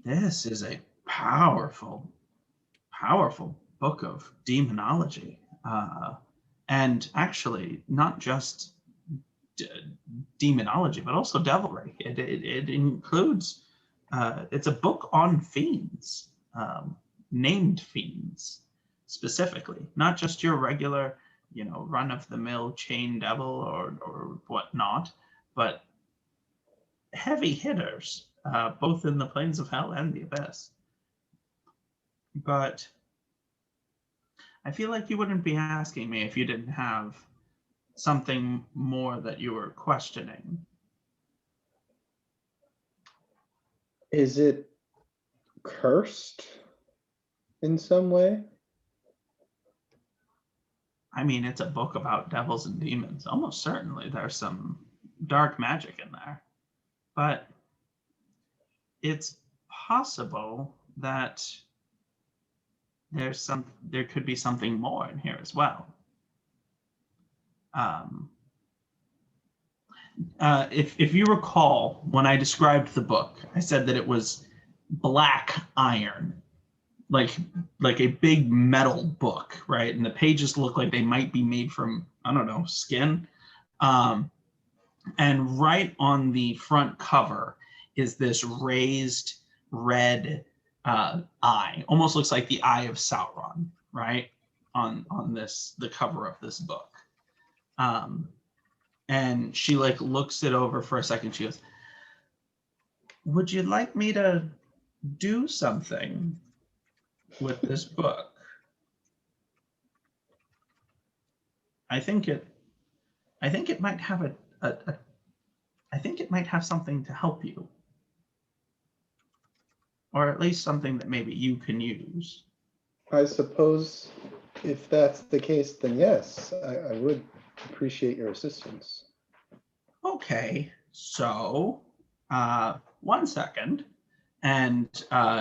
is a powerful book of demonology. And actually, not just demonology, but also devilry. It includes, it's a book on fiends, named fiends specifically, not just your regular, run-of-the-mill chain devil or whatnot, but heavy hitters, both in the planes of hell and the abyss. But I feel like you wouldn't be asking me if you didn't have something more that you were questioning. Is it cursed in some way? I mean, it's a book about devils and demons. Almost certainly there's some dark magic in there. But it's possible that there could be something more in here as well. If you recall, when I described the book, I said that it was black iron, like a big metal book, right? And the pages look like they might be made from, I don't know, skin. And right on the front cover is this raised red eye. Almost looks like the eye of Sauron, right? On the cover of this book. And she looks it over for a second. She goes, would you like me to do something with this book? I think it might have I think it might have something to help you. Or at least something that maybe you can use. I suppose if that's the case, then yes, I would appreciate your assistance. Okay, so 1 second, and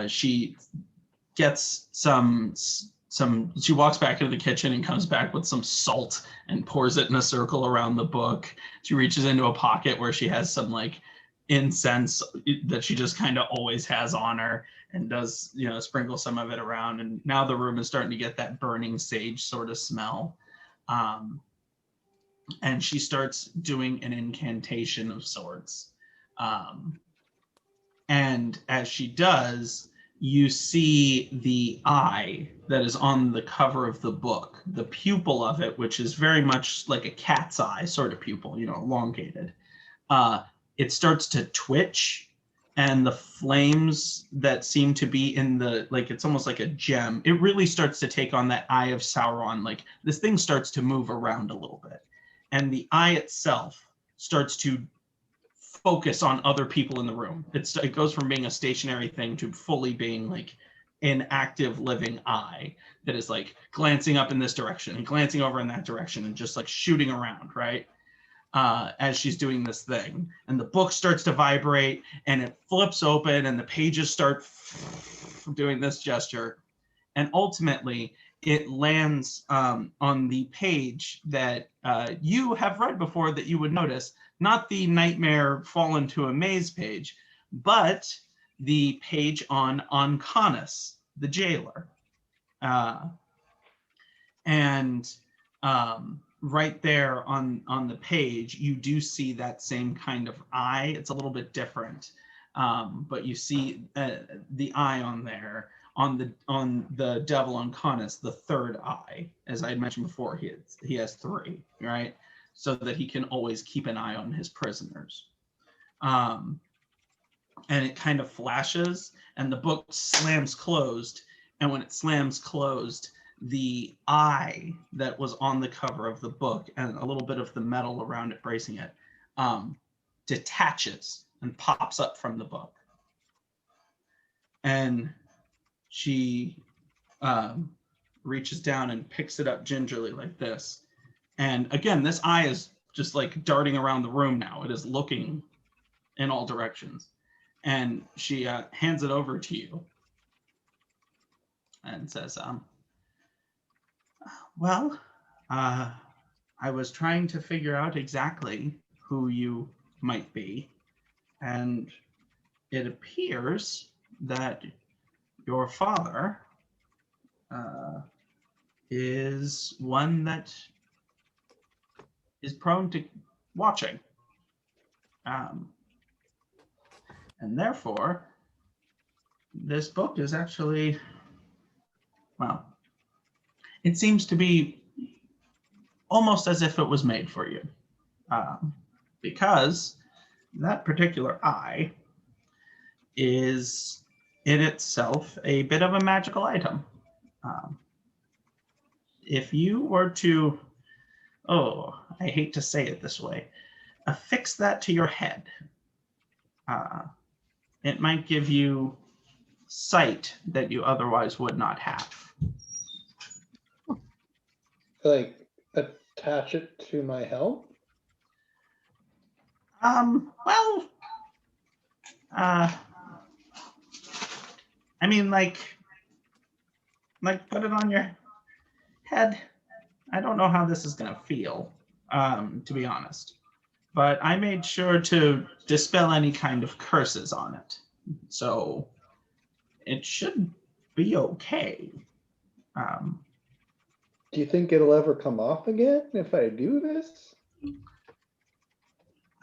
she gets she walks back into the kitchen and comes back with some salt and pours it in a circle around the book. She reaches into a pocket where she has some incense that she just kind of always has on her, and does sprinkle some of it around, and now the room is starting to get that burning sage sort of smell. And she starts doing an incantation of sorts. And as she does, you see the eye that is on the cover of the book, the pupil of it, which is very much like a cat's eye sort of pupil, elongated. It starts to twitch, and the flames that seem to be in it's almost like a gem. It really starts to take on that eye of Sauron. This thing starts to move around a little bit. And the eye itself starts to focus on other people in the room. It goes from being a stationary thing to fully being an active living eye that is glancing up in this direction and glancing over in that direction and just shooting around, right? As she's doing this thing. And the book starts to vibrate, and it flips open, and the pages start doing this gesture. And ultimately, it lands on the page that you have read before that you would notice, not the Nightmare Fall into a Maze page, but the page on Onconus, the jailer. And right there on the page, you do see that same kind of eye. It's a little bit different, but you see the eye on there on the devil Onconus, the third eye. As I had mentioned before, he has 3, right? So that he can always keep an eye on his prisoners. And it kind of flashes, and the book slams closed. And when it slams closed, the eye that was on the cover of the book and a little bit of the metal around it bracing it detaches and pops up from the book. And she reaches down and picks it up gingerly like this. And again, this eye is just like darting around the room now. It is looking in all directions. And she hands it over to you and says, well, I was trying to figure out exactly who you might be. And it appears that your father is one that is prone to watching. And therefore, this book is actually, well, it seems to be almost as if it was made for you. Because that particular eye is in itself a bit of a magical item. If you were to, I hate to say it this way, affix that to your head, it might give you sight that you otherwise would not have. Like, attach it to my helm? Well, I mean, like put it on your head. I don't know how this is gonna feel, to be honest. But I made sure to dispel any kind of curses on it. So it should be okay. Do you think it'll ever come off again if I do this?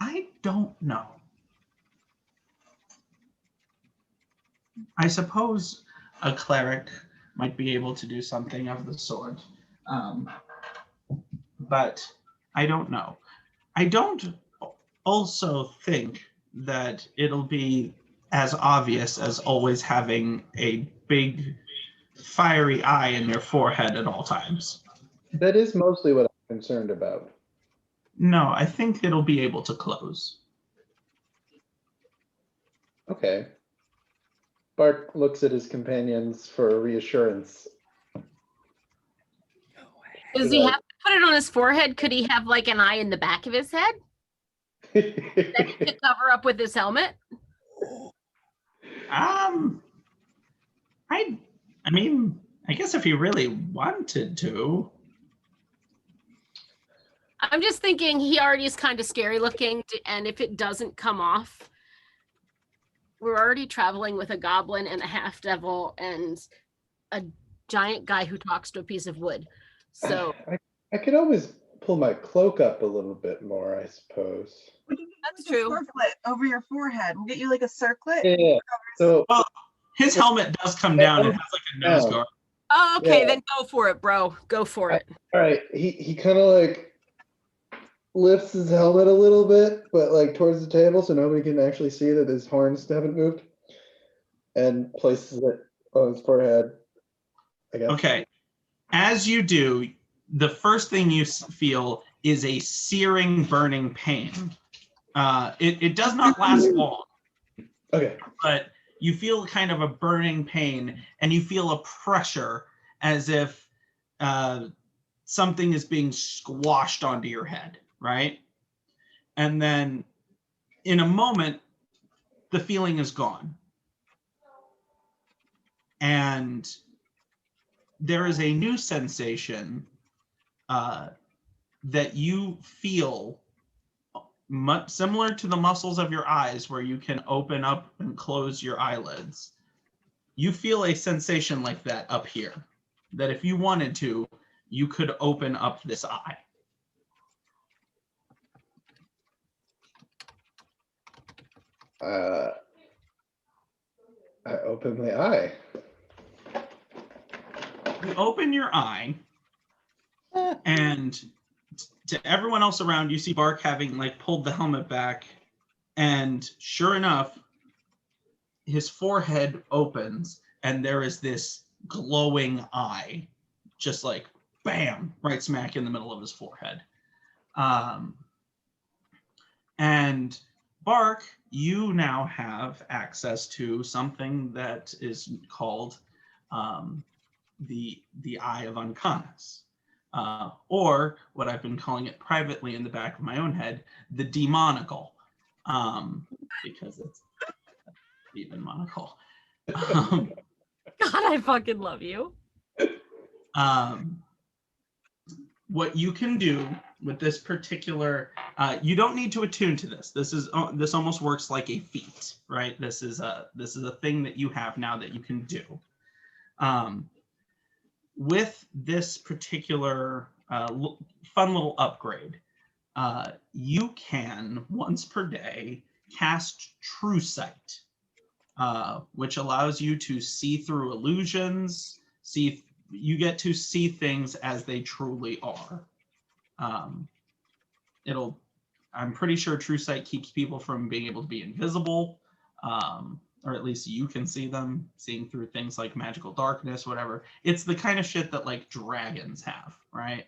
I don't know. I suppose a cleric might be able to do something of the sort. But I don't know. I don't also think that it'll be as obvious as always having a big fiery eye in your forehead at all times. That is mostly what I'm concerned about. No, I think it'll be able to close. Okay. Bart looks at his companions for reassurance. Does he have to put it on his forehead? Could he have like an eye in the back of his head that he could cover up with his helmet? I mean, I guess if he really wanted to. I'm just thinking he already is kind of scary looking, and if it doesn't come off, we're already traveling with a goblin and a half devil and a giant guy who talks to a piece of wood. So I could always pull my cloak up a little bit more, I suppose. that's true. Circlet over your forehead. We'll get you like a circlet. Yeah. So Well, his helmet does come down. It has like a nose guard. Oh, okay, Yeah. then go for it, bro. Go for it. all right, he kind of like lifts his helmet a little bit, but like towards the table so nobody can actually see that his horns haven't moved, and places it on his forehead, I guess. Okay. As you do, the first thing you feel is a searing, burning pain. It does not last long, Okay. but you feel kind of a burning pain, and you feel a pressure as if something is being squashed onto your head, right? And then in a moment, the feeling is gone. And there is a new sensation that you feel much similar to the muscles of your eyes where you can open up and close your eyelids. You feel a sensation like that up here, that if you wanted to, you could open up this eye. I open my eye. You open your eye, and to everyone else around, you see Bark having like pulled the helmet back, and sure enough, his forehead opens, and there is this glowing eye, just like bam, right smack in the middle of his forehead. And Bark, you now have access to something that is called the Eye of Uncanus, or what I've been calling it privately in the back of my own head, the demonical, because it's even monocle. God, I fucking love you. What you can do with this particular, you don't need to attune to this. This almost works like a feat, right? This is a thing that you have now that you can do. With this particular fun little upgrade, you can once per day cast True Sight, which allows you to see through illusions. You get to see things as they truly are. I'm pretty sure True Sight keeps people from being able to be invisible, or at least you can see them, seeing through things like magical darkness, whatever. It's the kind of shit that like dragons have, right?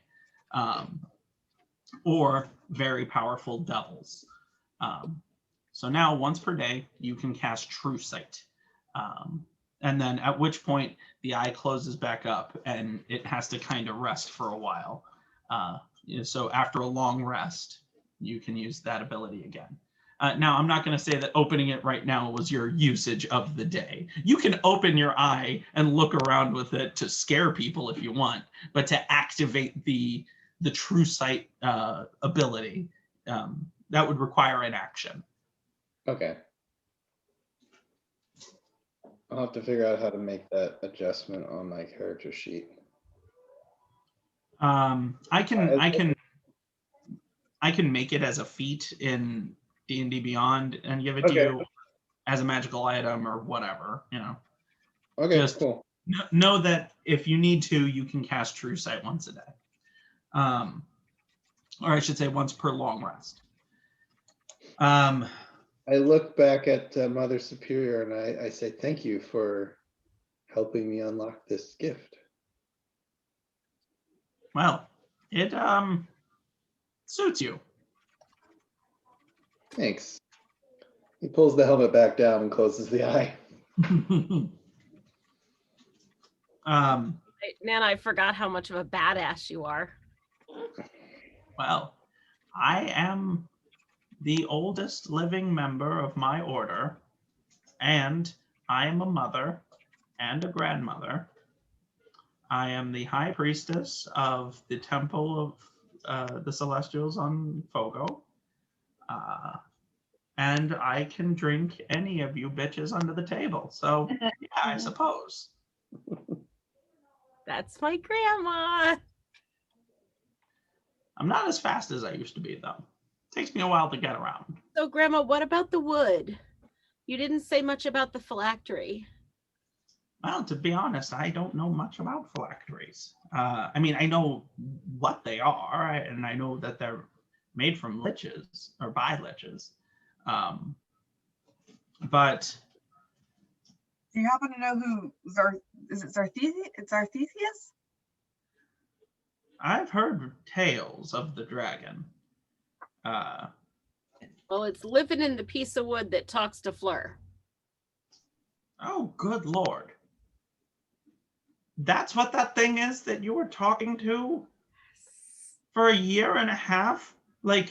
Or very powerful devils. So now once per day, you can cast True Sight. And then at which point the eye closes back up and it has to kind of rest for a while. So after a long rest, you can use that ability again. Now, I'm not going to say that opening it right now was your usage of the day. You can open your eye and look around with it to scare people if you want, but to activate the True Sight ability, that would require an action. Okay. I'll have to figure out how to make that adjustment on my character sheet. I can make it as a feat in D&D Beyond and give it to you as a magical item or whatever, you know. Okay, Just cool. know that if you need to, you can cast True Sight once a day. Or I should say once per long rest. I look back at Mother Superior and I say thank you for helping me unlock this gift. Well, it suits you. Thanks. He pulls the helmet back down and closes the eye. Man, I forgot how much of a badass you are. Well, I am the oldest living member of my order, and I am a mother and a grandmother. I am the high priestess of the Temple of the Celestials on Fogo. And I can drink any of you bitches under the table. So, yeah, I suppose. That's my grandma. I'm not as fast as I used to be, though. Takes me a while to get around. So, Grandma, what about the wood? You didn't say much about the phylactery. Well, to be honest, I don't know much about phylacteries. I mean, I know what they are, and I know that they're made from liches, or by liches. But Do you happen to know who is it Zarthesius? It's Zarthesius? I've heard tales of the dragon. Well, it's living in the piece of wood that talks to Fleur. Oh, good Lord. That's what that thing is that you were talking to for a year and a half? Like,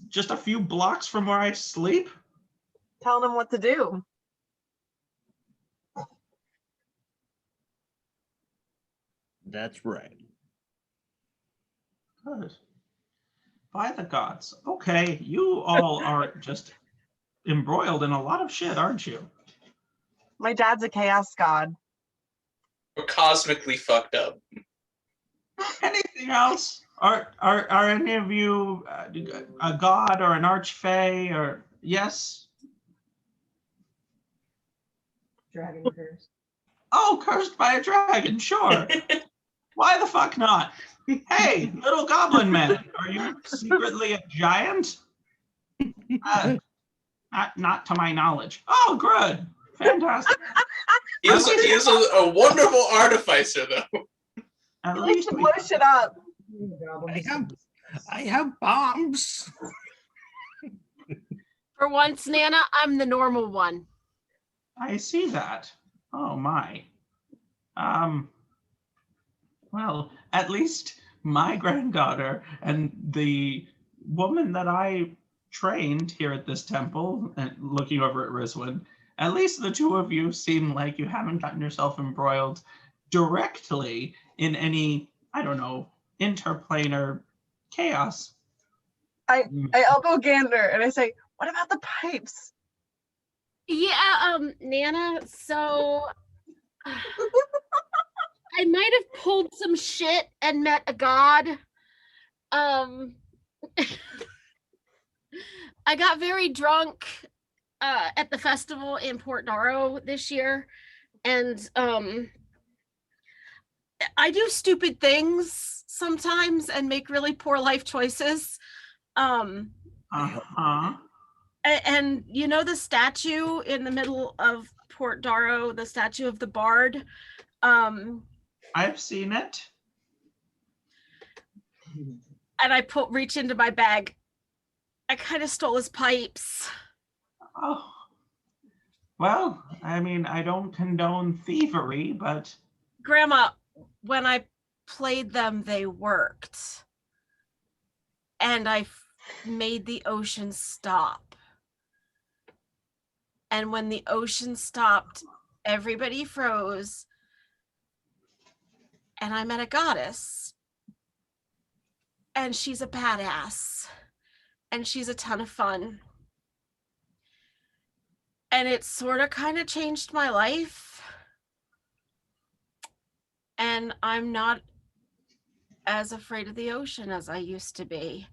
just a few blocks from where I sleep? Telling him what to do. That's right. Good. By the gods. Okay, you all are just embroiled in a lot of shit, aren't you? My dad's a chaos god. We're cosmically fucked up. Anything else? Are any of you a god or an archfey or yes? Dragon curse. Oh, cursed by a dragon, sure. Why the fuck not? Hey, little goblin man, are you secretly a giant? Not to my knowledge. Oh, good. Fantastic. He is a wonderful artificer, though. At I like least to we, blow shit up. I have bombs. For once, Nana, I'm the normal one. I see that. Oh my. Well, at least my granddaughter and the woman that I trained here at this temple, and looking over at Rizwin, at least the two of you seem like you haven't gotten yourself embroiled directly in any, I don't know, interplanar chaos. I elbow Gander and I say, what about the pipes? Yeah, Nana, so I might have pulled some shit and met a god. I got very drunk at the festival in Port Daro this year, and I do stupid things sometimes and make really poor life choices. Uh-huh. And you know the statue in the middle of Port Daro, the statue of the bard? I've seen it. And I reach into my bag. I kind of stole his pipes. Oh. Well, I mean, I don't condone thievery, but Grandma, when I played them, they worked. And I made the ocean stop. And when the ocean stopped, everybody froze. And I met a goddess. And she's a badass. And she's a ton of fun. And it sort of kind of changed my life. And I'm not as afraid of the ocean as I used to be.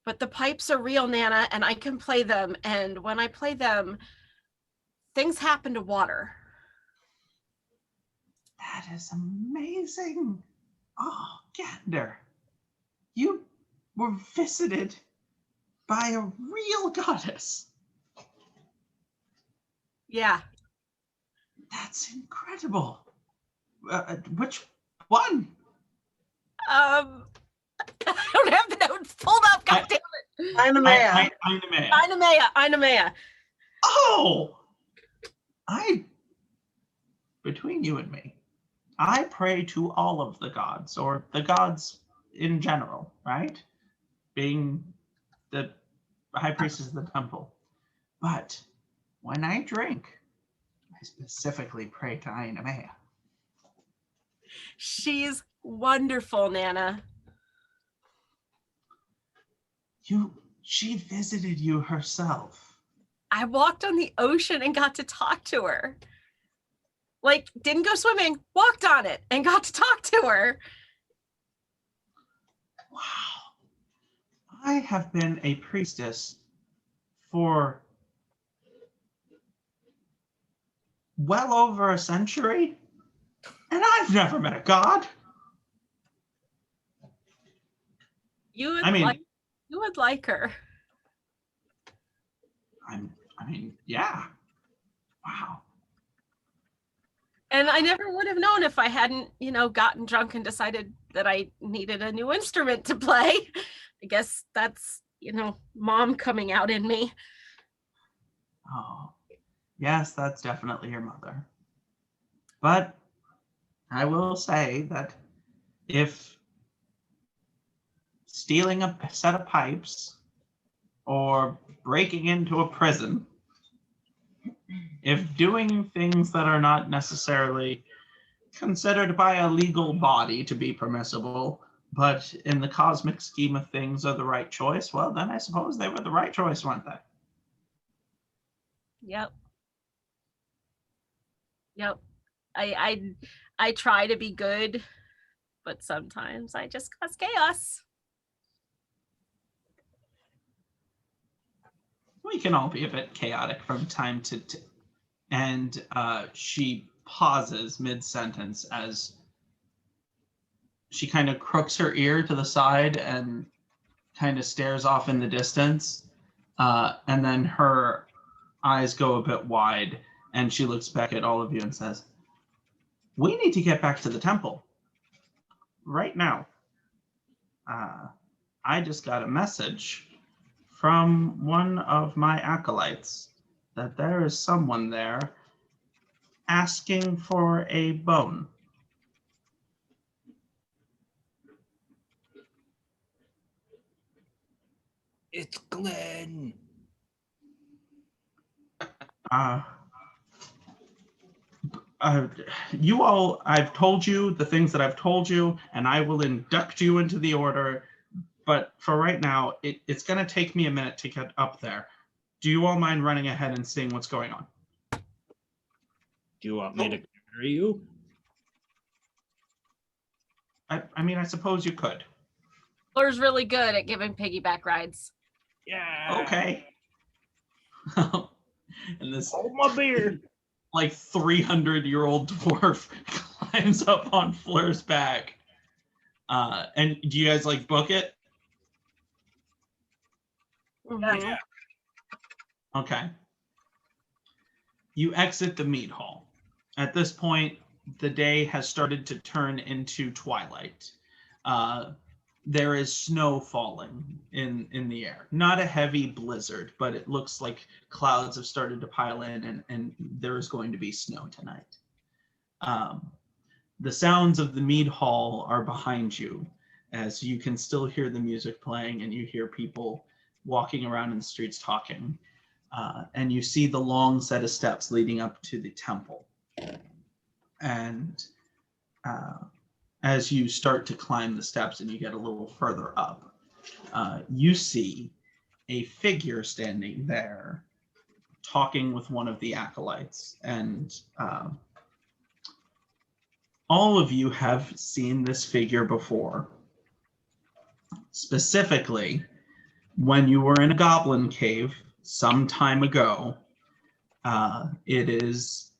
But the pipes are real, Nana, and I can play them. And when I play them, things happen to water. that is amazing. Oh, Gander, you were visited by a real goddess. Yeah. That's incredible. Which one? I don't have the notes pulled up. God damn it. Ainamea. Ainamea. Ainamea. Oh! Between you and me, I pray to all of the gods, or the gods in general, right? Being the high priestess of the temple. But when I drink, I specifically pray to Ainamea. She's wonderful, Nana. She visited you herself. I walked on the ocean and got to talk to her. Like, didn't go swimming, walked on it and got to talk to her. Wow. I have been a priestess for well over a century, and I've never met a god. You would, I mean, you would like her. Yeah. Wow. And I never would have known if I hadn't, gotten drunk and decided that I needed a new instrument to play. I guess that's, mom coming out in me. Oh, yes, that's definitely your mother. But I will say that if stealing a set of pipes or breaking into a prison, if doing things that are not necessarily considered by a legal body to be permissible but in the cosmic scheme of things are the right choice, well, then I suppose they were the right choice, weren't they? Yep. Yep. I try to be good, but sometimes I just cause chaos. We can all be a bit chaotic from time to time. And she pauses mid-sentence as she kind of crooks her ear to the side and kind of stares off in the distance. And then her eyes go a bit wide and she looks back at all of you and says, "We need to get back to the temple right now. I just got a message from one of my acolytes that there is someone there asking for a bone." It's Glenn. You all, I've told you the things that I've told you, and I will induct you into the order. But for right now, it's going to take me a minute to get up there. Do you all mind running ahead and seeing what's going on? Do you want me to carry you? I mean, I suppose you could. Fleur's really good at giving piggyback rides. Yeah. Okay. And this Hold my beer. like 300-year-old dwarf climbs up on Fleur's back. And do you guys like book it? Mhm. Okay. You exit the meat hall. At this point, the day has started to turn into twilight. There is snow falling in the air. Not a heavy blizzard, but it looks like clouds have started to pile in and there is going to be snow tonight. The sounds of the mead hall are behind you, as you can still hear the music playing and you hear people walking around in the streets talking. And you see the long set of steps leading up to the temple. And as you start to climb the steps and you get a little further up, you see a figure standing there talking with one of the acolytes. And all of you have seen this figure before. Specifically, when you were in a goblin cave some time ago, it is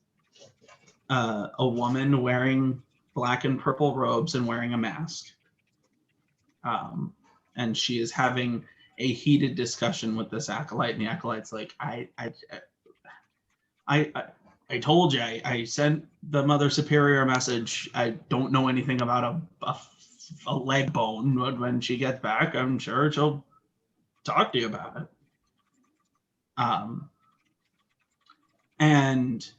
a woman wearing black and purple robes and wearing a mask. And she is having a heated discussion with this acolyte, and the acolyte's like, I told you, I sent the Mother Superior a message. I don't know anything about a leg bone. When she gets back, I'm sure she'll talk to you about it. And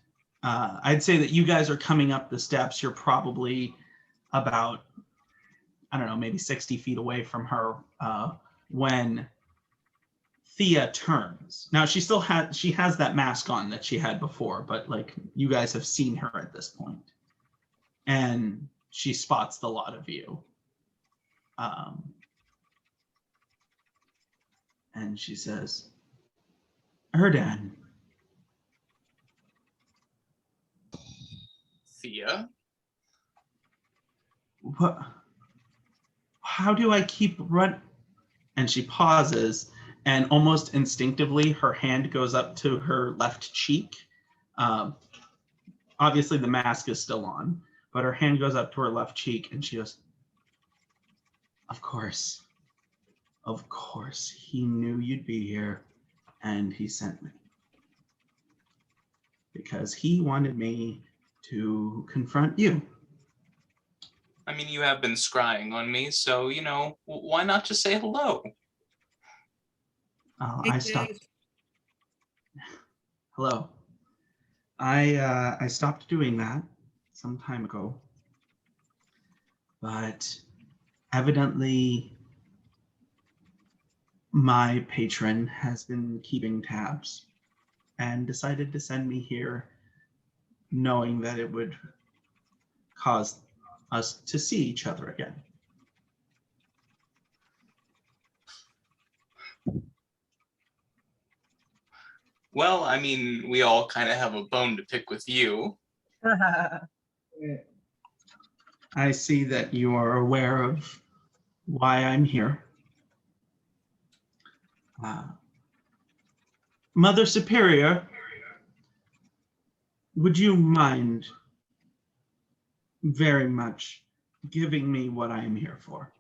I'd say that you guys are coming up the steps. You're probably about, I don't know, maybe 60 feet away from her when Thea turns. Now she has that mask on that she had before, but like you guys have seen her at this point. And she spots the lot of you. And she says, "Erdan." Thea? What? How do I keep run? And she pauses, and almost instinctively, her hand goes up to her left cheek. Obviously, the mask is still on, but her hand goes up to her left cheek, and she goes, Of course, he knew you'd be here, and he sent me. Because he wanted me to confront you." I mean, you have been scrying on me, so, you know, why not just say hello? I stopped. Hello. I stopped doing that some time ago, but evidently my patron has been keeping tabs and decided to send me here, knowing that it would cause us to see each other again. Well, I mean, we all kind of have a bone to pick with you. I see that you are aware of why I'm here. Mother Superior, would you mind very much giving me what I am here for,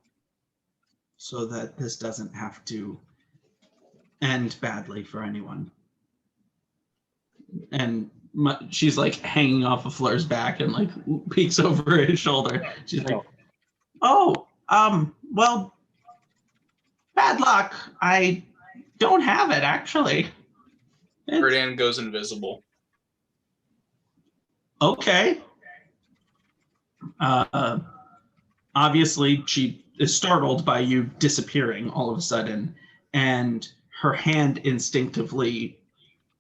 so that this doesn't have to end badly for anyone? And she's like hanging off of Fleur's back and like peeks over his shoulder. She's like, oh, well, bad luck. I don't have it, actually. Erdan goes invisible. Okay. Obviously, she is startled by you disappearing all of a sudden, and her hand instinctively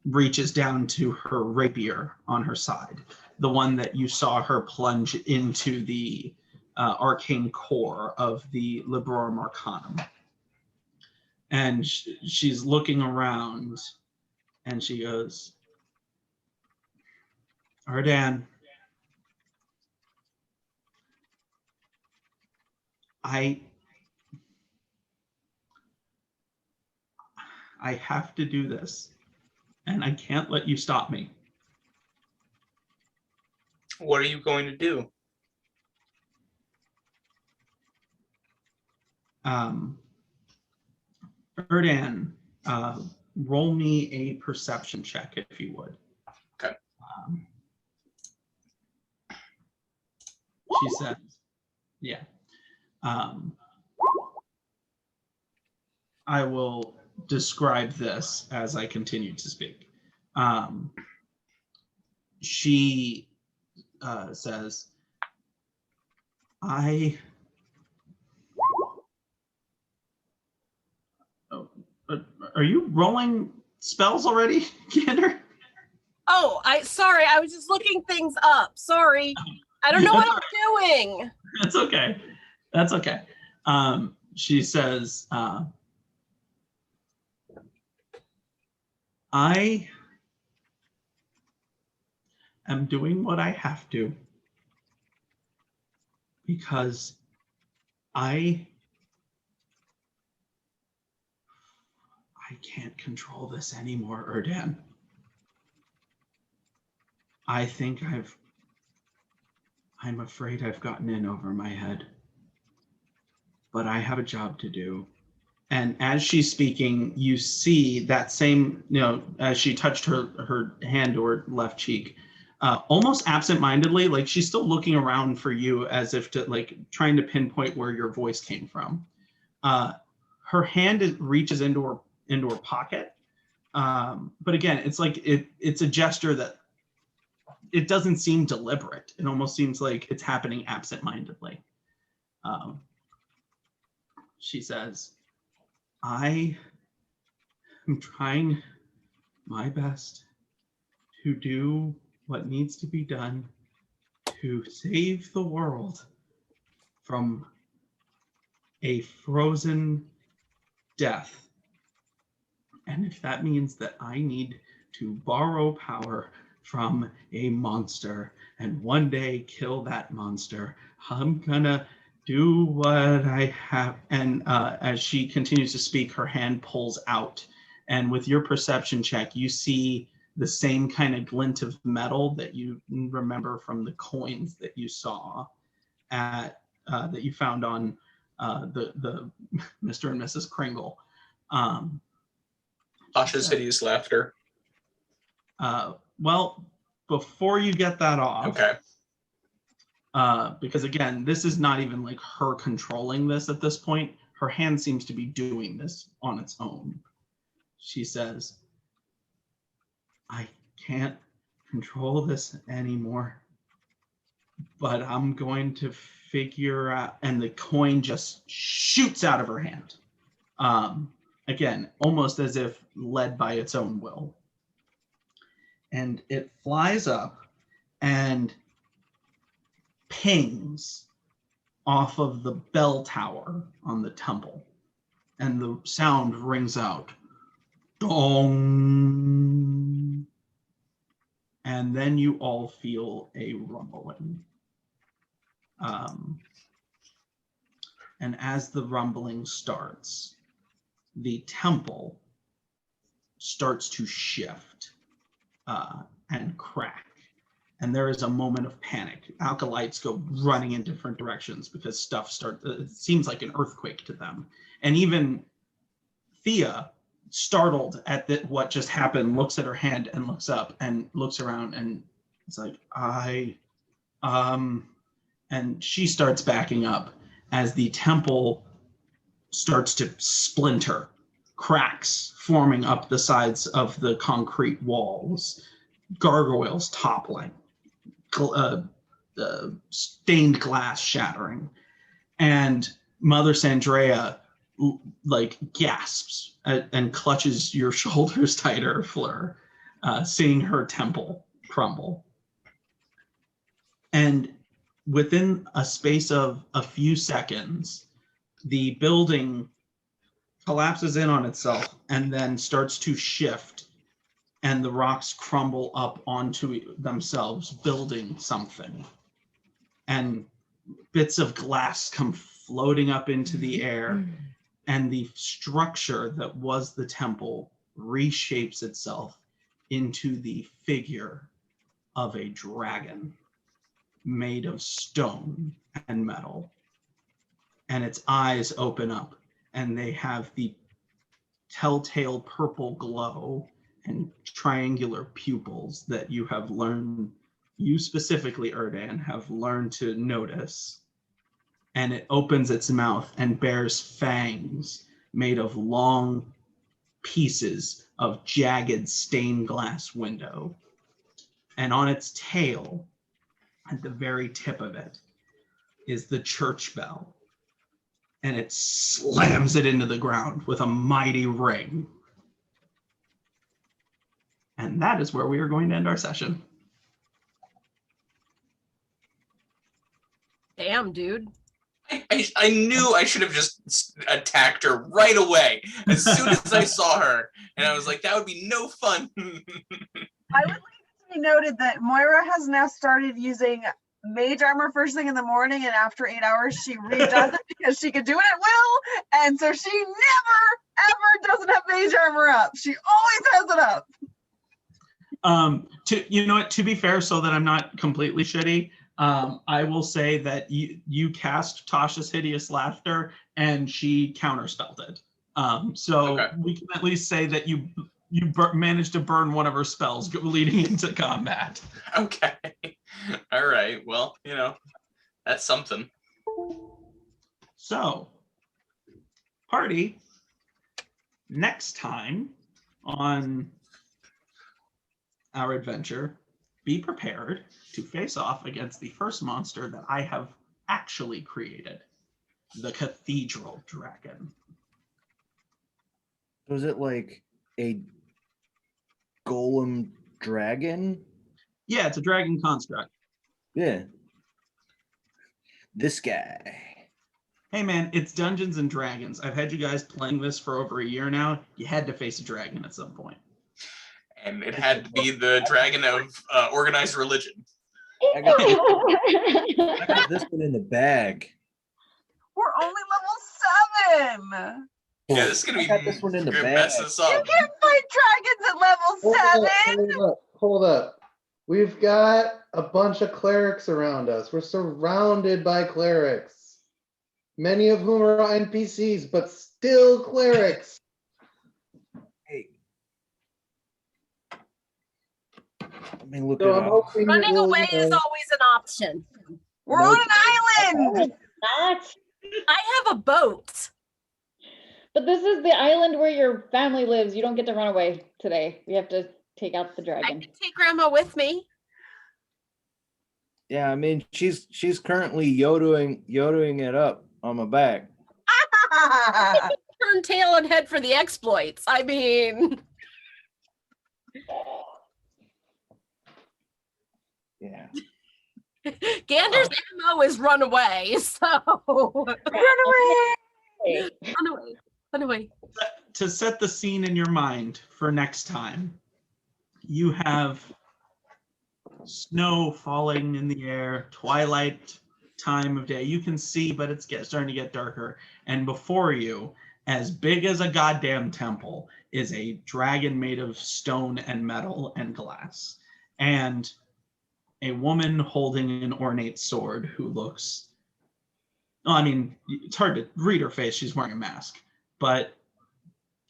reaches down to her rapier on her side, the one that you saw her plunge into the arcane core of the Librorum Arcanum. And she's looking around, and she goes, Erdan, I have to do this, and I can't let you stop me. What are you going to do? Erdan, roll me a perception check, if you would. Okay. She says, yeah. I will describe this as I continue to speak. She says, are you rolling spells already, Gander? Oh, sorry, I was just looking things up. Sorry. I don't know what I'm doing. That's okay. That's okay. She says, I am doing what I have to because I can't control this anymore, Erdan. I think I'm afraid I've gotten in over my head, but I have a job to do. And as she's speaking, you see that same, as she touched her hand to her left cheek, almost absentmindedly, like she's still looking around for you as if to like trying to pinpoint where your voice came from. Her hand reaches into her pocket. But again, it's like it's a gesture that it doesn't seem deliberate. It almost seems like it's happening absentmindedly. She says, I am trying my best to do what needs to be done to save the world from a frozen death. And if that means that I need to borrow power from a monster and one day kill that monster, I'm gonna do what I have. And as she continues to speak, her hand pulls out. And with your perception check, you see the same kind of glint of metal that you remember from the coins that you saw that you found on the Mr. and Mrs. Kringle. Asha's hideous laughter. Well, before you get that off, Okay. Because again, this is not even like her controlling this at this point. Her hand seems to be doing this on its own. She says, I can't control this anymore, but I'm going to figure out, and the coin just shoots out of her hand. Again, almost as if led by its own will. And it flies up and pings off of the bell tower on the temple. And the sound rings out. Dong. and then you all feel a rumbling. And as the rumbling starts, the temple starts to shift and crack. And there is a moment of panic. Acolytes go running in different directions because stuff starts, it seems like an earthquake to them. And even Thea, startled at what just happened, looks at her hand and looks up and looks around and it's like, and she starts backing up as the temple starts to splinter, cracks forming up the sides of the concrete walls, gargoyles toppling, stained glass shattering, and Mother Sandrea like gasps and clutches your shoulders tighter, Fleur, seeing her temple crumble. And within a space of a few seconds, the building collapses in on itself and then starts to shift, and the rocks crumble up onto themselves, building something. And bits of glass come floating up into the air, and the structure that was the temple reshapes itself into the figure of a dragon made of stone and metal. And its eyes open up, and they have the telltale purple glow and triangular pupils that you have learned, you specifically, Erdan, have learned to notice. And it opens its mouth and bears fangs made of long pieces of jagged stained glass window. And on its tail, at the very tip of it, is the church bell. And it slams it into the ground with a mighty ring. And that is where we are going to end our session. Damn, dude. I knew I should have just attacked her right away as soon as I saw her. And I was like, that would be no fun. I would like to be noted that Moira has now started using mage armor first thing in the morning, and after 8 hours she redoes it because she could do it at will, and so she never ever doesn't have mage armor up. She always has it up. To be fair, so that I'm not completely shitty, I will say that you cast Tasha's Hideous Laughter and she counterspelled it. So Okay. we can at least say that you managed to burn one of her spells leading into combat. Okay. All right. Well, that's something. So, party, next time on our adventure, be prepared to face off against the first monster that I have actually created, the Cathedral Dragon. Was it like a golem dragon? Yeah, it's a dragon construct. Yeah. This guy. Hey man, it's Dungeons and Dragons. I've had you guys playing this for over a year now. You had to face a dragon at some point. And it had to be the dragon of organized religion. I got this one in the bag. We're only level 7. Yeah, this is gonna I be got this one in the gonna bag. mess us You up. can't fight dragons at level 7. Hold up. We've got a bunch of clerics around us. We're surrounded by clerics, many of whom are NPCs, but still clerics. Hey. Let me look So it I'm up. hoping that Running we'll, away is always an option. We're Nope. on an island. Not. I have a boat. But this is the island where your family lives. You don't get to run away today. We have to take out the I dragon. can take grandma with me. Yeah, I mean she's currently yodeling it up on my back. Turn tail and head for the exploits. I mean, Yeah. Gander's MO is run away. So Run away. Hey, run away. Run away. To set the scene in your mind for next time, you have snow falling in the air, twilight time of day. You can see, but it's starting to get darker. And before you, as big as a goddamn temple, is a dragon made of stone and metal and glass. And a woman holding an ornate sword who looks, well, I mean, it's hard to read her face. She's wearing a mask, but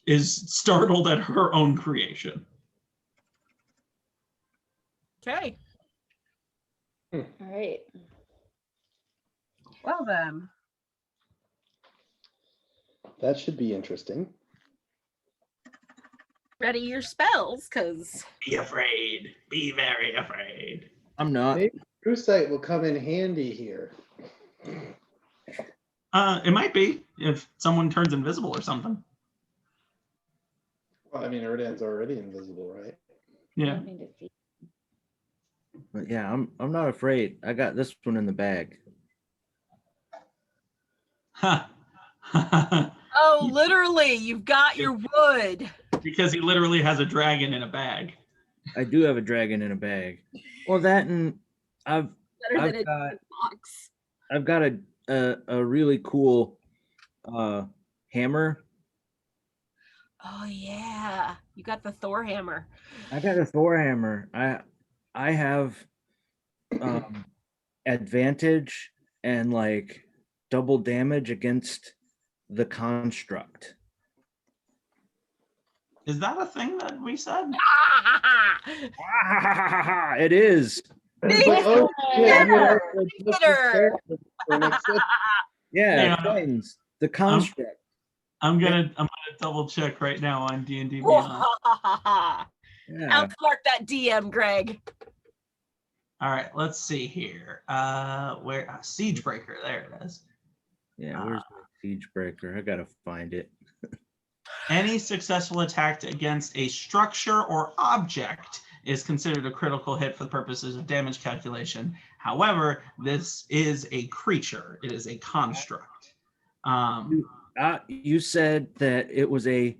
is startled at her own creation. Okay. All right. Well then, That should be interesting. Ready your spells, because Be afraid. Be very afraid. I'm not. Maybe True Sight will come in handy here. It might be if someone turns invisible or something. Well, I mean, Erdan's already invisible, right? Yeah. Let me just see. But yeah, I'm not afraid. I got this one in the bag. Ha. oh, literally, you've got your wood. Because he literally has a dragon in a bag. I do have a dragon in a bag. Well, that and Better I've than a got box. I've got a really cool hammer. Oh yeah, you got the Thor hammer. I got a Thor hammer. I have advantage and like double damage against the construct. Is that a thing that we said? It is. Oh, yeah, Peter! just Peter! for next session. Yeah, Yeah. things. The construct. I'm gonna double check right now on D&D Beyond. Yeah. Outsmart that DM, Greg. All right, let's see here. Where Siegebreaker? There it is. Yeah, where's my siege breaker? I gotta find it. Any successful attack against a structure or object is considered a critical hit for the purposes of damage calculation. However, this is a creature. It is a construct. You said that it was a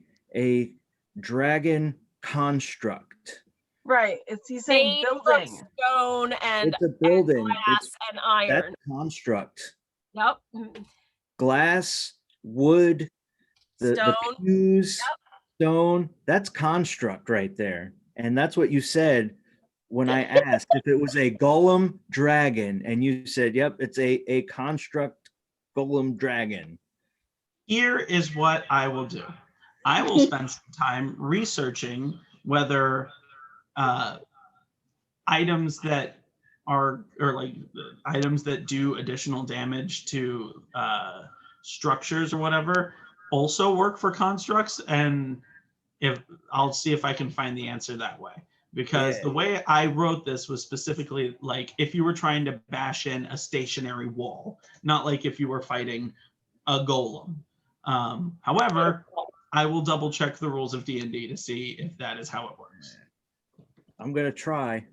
dragon construct. right? He's saying Made of building. stone and It's a building. glass and That's iron. a construct. Yep. Glass, wood, the Stone. pews, Yep. stone. That's construct right there. And that's what you said when I asked if it was a golem dragon. And you said, yep, it's a construct golem dragon. Here is what I will do. I will spend some time researching whether items that are, or like items that do additional damage to structures or whatever also work for constructs, and if I'll see if I can find the answer that way. Because Yeah. the way I wrote this was specifically like if you were trying to bash in a stationary wall, not like if you were fighting a golem. However, I will double check the rules of D&D to see if that is how it works. I'm gonna try.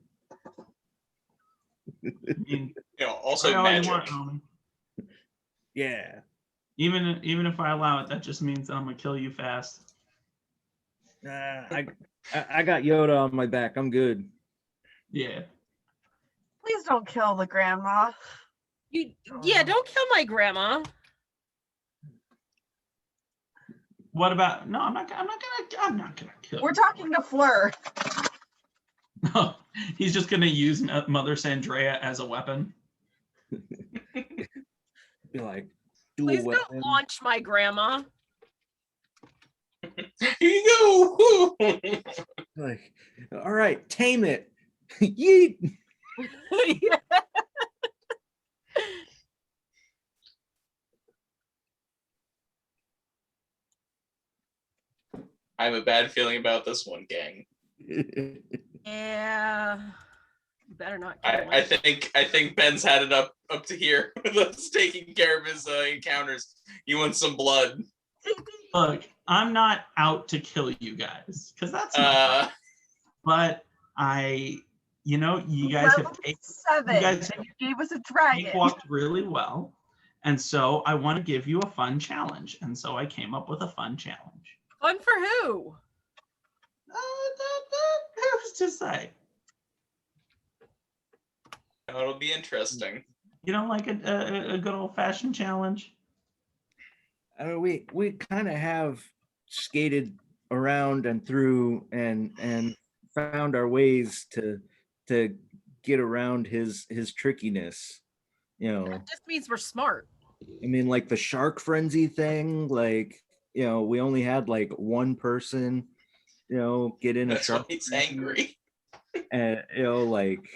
I mean, Also try all you magic. want, Roman. Yeah. Even if I allow it, that just means that I'm gonna kill you fast. I got Yoda on my back. I'm good. Yeah. Please don't kill the grandma. Yeah, don't kill my grandma. What about? No, I'm not gonna kill. We're you. talking to Fleur. No, he's just gonna use Mother Sandrea as a weapon. Be like, Please dual don't weapon. launch my grandma. Here you go. Like, all right, tame it. Yeet. Yeah. I have a bad feeling about this one, gang. Yeah. You better not kill I my think Ben's had it up to here with us taking care of his encounters. He wants some blood. Look, I'm not out to kill you guys, because that's not fun. But you guys have Level you 7. guys And you gave us a dragon. walked really well, and so I want to give you a fun challenge, and so I came up with a fun challenge. Fun for who? Who's to say? It'll be interesting. You don't like a good old fashioned challenge? We kind of have skated around and through and found our ways to get around his trickiness. You know, That just means we're smart. I mean, like the shark frenzy thing. Like, you know, we only had like one person, you know, get in a That's shark. why he's angry. And you know, like,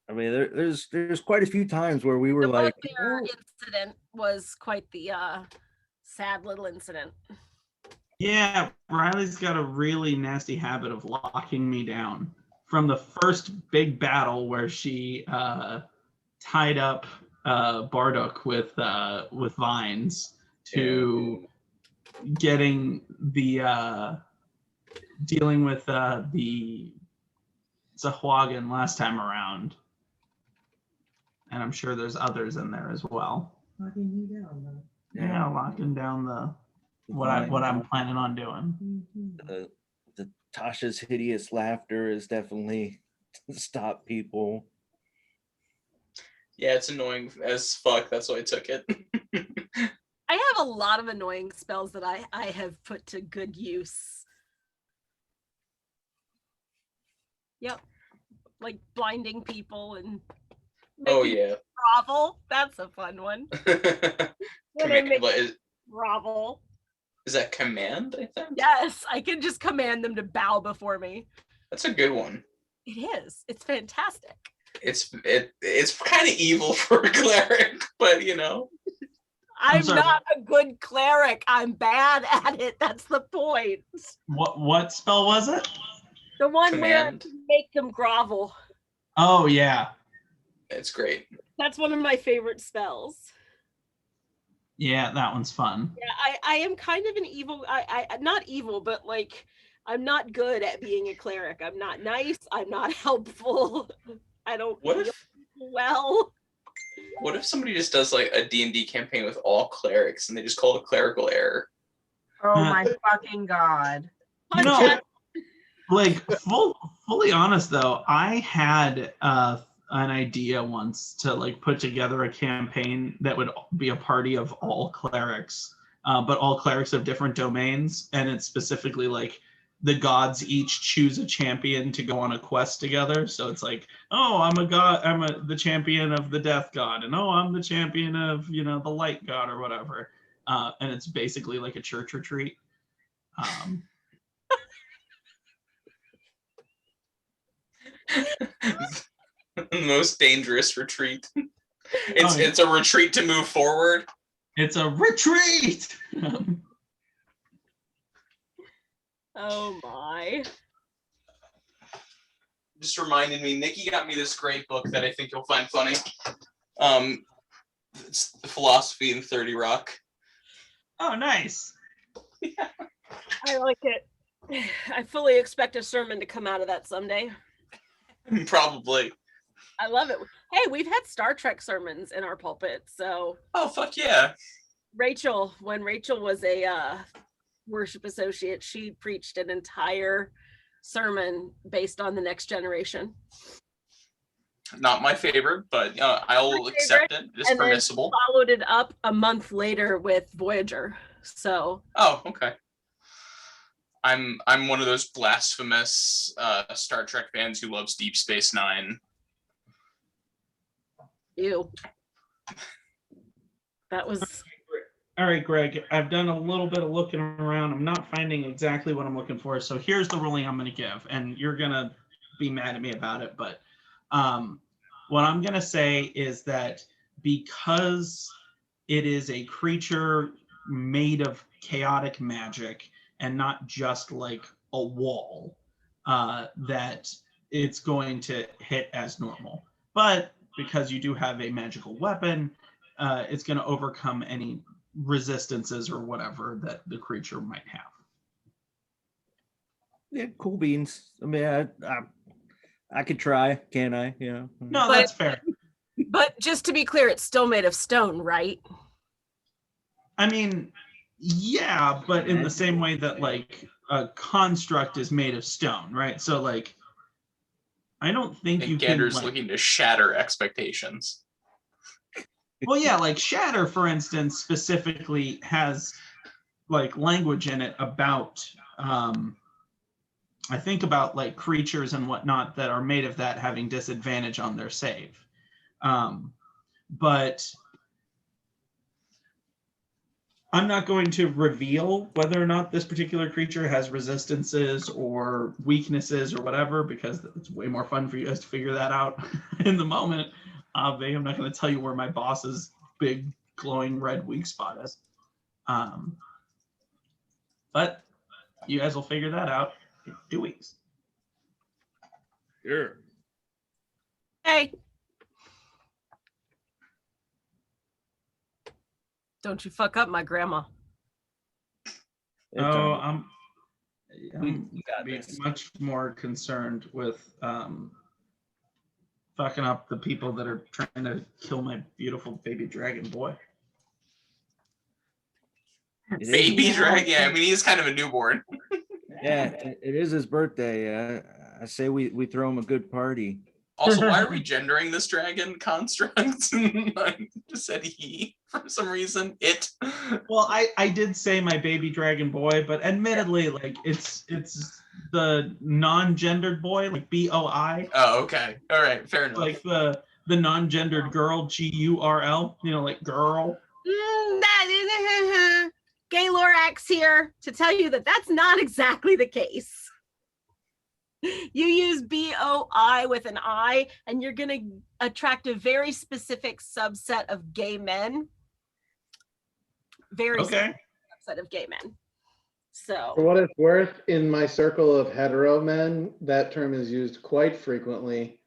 I mean, there's quite a few times where we were The like, bugbear incident was quite the sad little incident. Yeah, Riley's got a really nasty habit of locking me down. From the first big battle where she tied up Bardock with vines to getting the dealing with the Zahuagin last time around, and I'm sure there's others in there as well. Locking you down, though. Yeah, locking down the what I'm planning on doing. Mhm. the Tasha's hideous laughter is definitely stop people. Yeah, it's annoying as fuck. That's why I took it. I have a lot of annoying spells that I have put to good use. Yep. Like blinding people and Oh making yeah. grovel. That's a fun one. When I make What is grovel. that command, I think? Yes, I can just command them to bow before me. That's a good one. It is. It's fantastic. It's kind of evil for a cleric, but you know. I'm sorry. not a good cleric. I'm bad at it. That's the point. What spell was it? The one where I Command. can make them grovel. Oh yeah. It's great. That's one of my favorite spells. Yeah, that one's fun. Yeah, I am kind of an evil. I not evil, but like I'm not good at being a cleric. I'm not nice. I'm not helpful. I don't What heal if people well. what if somebody just does like a D&D campaign with all clerics and they just call it clerical error? Oh my fucking god. You know, like fully honest though, I had an idea once to like put together a campaign that would be a party of all clerics, but all clerics of different domains, and it's specifically like the gods each choose a champion to go on a quest together. So it's like, oh, I'm a god, the champion of the death god, and oh, I'm the champion of, you know, the light god or whatever. And it's basically like a church retreat. Most dangerous retreat. It's Oh, yeah. it's a retreat to move forward. It's a retreat. Oh my. Just reminded me, Nikki got me this great book that I think you'll find funny. It's The Philosophy in 30 Rock. Oh, nice. I like it. I fully expect a sermon to come out of that someday. Probably. I love it. Hey, we've had Star Trek sermons in our pulpit. So Oh, fuck yeah. Rachel, when Rachel was a worship associate, she preached an entire sermon based on the next generation. Not my favorite, but I'll My accept it. It's And then permissible. followed it up a month later with Voyager. So Oh, okay. I'm one of those blasphemous Star Trek fans who loves Deep Space Nine. ew. That was All right, Greg, I've done a little bit of looking around. I'm not finding exactly what I'm looking for. So here's the ruling I'm going to give, and you're going to be mad at me about it. But what I'm going to say is that because it is a creature made of chaotic magic and not just like a wall, that it's going to hit as normal. But because you do have a magical weapon, it's going to overcome any resistances or whatever that the creature might have. Yeah, cool beans. I mean, I could try, can I? You know. No, But- that's fair. but just to be clear, it's still made of stone, right? I mean, yeah, but in the same way that like a construct is made of stone, right? So like I don't think you And can. Gander's Like, looking to shatter expectations. well, yeah, like Shatter, for instance, specifically has like language in it about I think about like creatures and whatnot that are made of that having disadvantage on their save. But I'm not going to reveal whether or not this particular creature has resistances or weaknesses or whatever, because it's way more fun for you guys to figure that out in the moment. I'm not going to tell you where my boss's big glowing red weak spot is. But you guys will figure that out in 2 weeks. Sure. Hey. Don't you fuck up my grandma. It's Oh, on- I'm we got be this. much more concerned with fucking up the people that are trying to kill my beautiful baby dragon boy. It is- Baby dragon. Yeah, I mean, he's kind of a newborn. Yeah, it is his birthday. I say we throw him a good party. Also, why are we gendering this dragon construct? I just said he for some reason. It. Well, I did say my baby dragon boy, but admittedly, like it's the non-gendered boy, like BOI, Oh, okay. All right. Fair enough. like the non-gendered girl, GURL, like girl. Gaylorax here to tell you that that's not exactly the case. You use BOI with an I, and you're going to attract a very specific subset of gay men. Very Okay. specific subset of gay men. For So, what it's worth, in my circle of hetero men, that term is used quite frequently,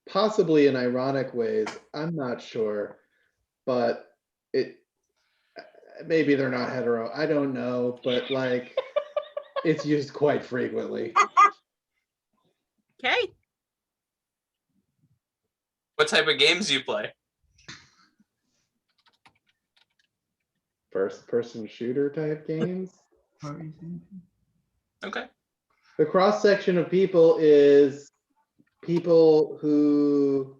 possibly in ironic ways. I'm not sure, but maybe they're not hetero. I don't know, but like it's used quite frequently. okay. What type of games do you play? First-person shooter type games. Okay. The cross section of people is people who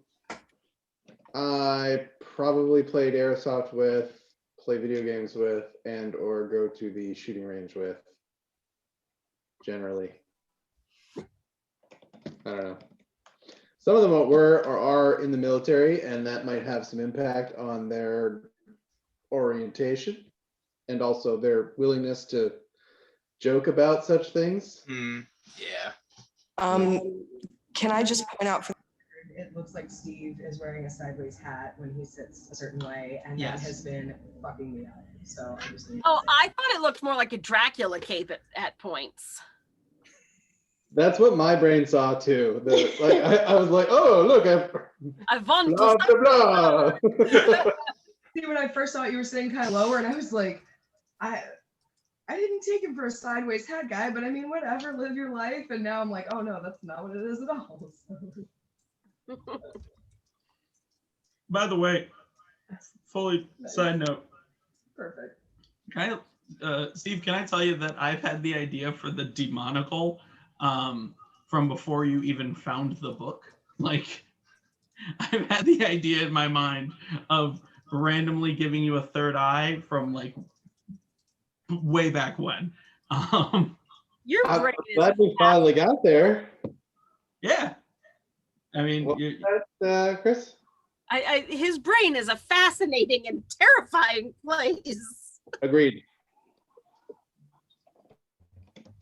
I probably played airsoft with, play video games with, and or go to the shooting range with. Generally, I don't know. Some of them were or are in the military, and that might have some impact on their orientation and also their willingness to joke about such things. Yeah. Can I just point out for It looks like Steve is wearing a sideways hat when he sits a certain way, and Yes. that has been fucking me up. So I just need to Oh, say I thought it looked more like a Dracula cape at points. That's what my brain saw too. I was like, oh look, I want blah to blah blah. See, when I first saw it, you were sitting kind of lower, and I was like, I didn't take him for a sideways hat guy, but I mean, whatever, live your life. And now I'm like, oh no, that's not what it is at all. So, By the way, fully side note, perfect. Steve, can I tell you that I've had the idea for the demonical from before you even found the book? Like, I've had the idea in my mind of randomly giving you a third eye from like way back when. Your I'm brain is glad we finally got there. Yeah. I mean, What was that, Chris? his brain is a fascinating and terrifying place. Agreed.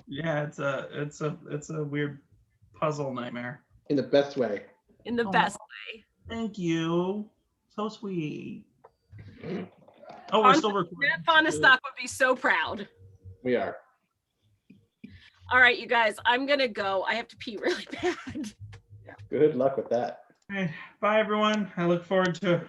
yeah, it's a weird puzzle nightmare. In the best way. In the Oh. best way. Thank you. So sweet. Oh, we're still recording. Matt Fonestock would be so proud. We are. All right, you guys, I'm gonna go. I have to pee really bad. Good luck with that. Okay, bye everyone. I look forward to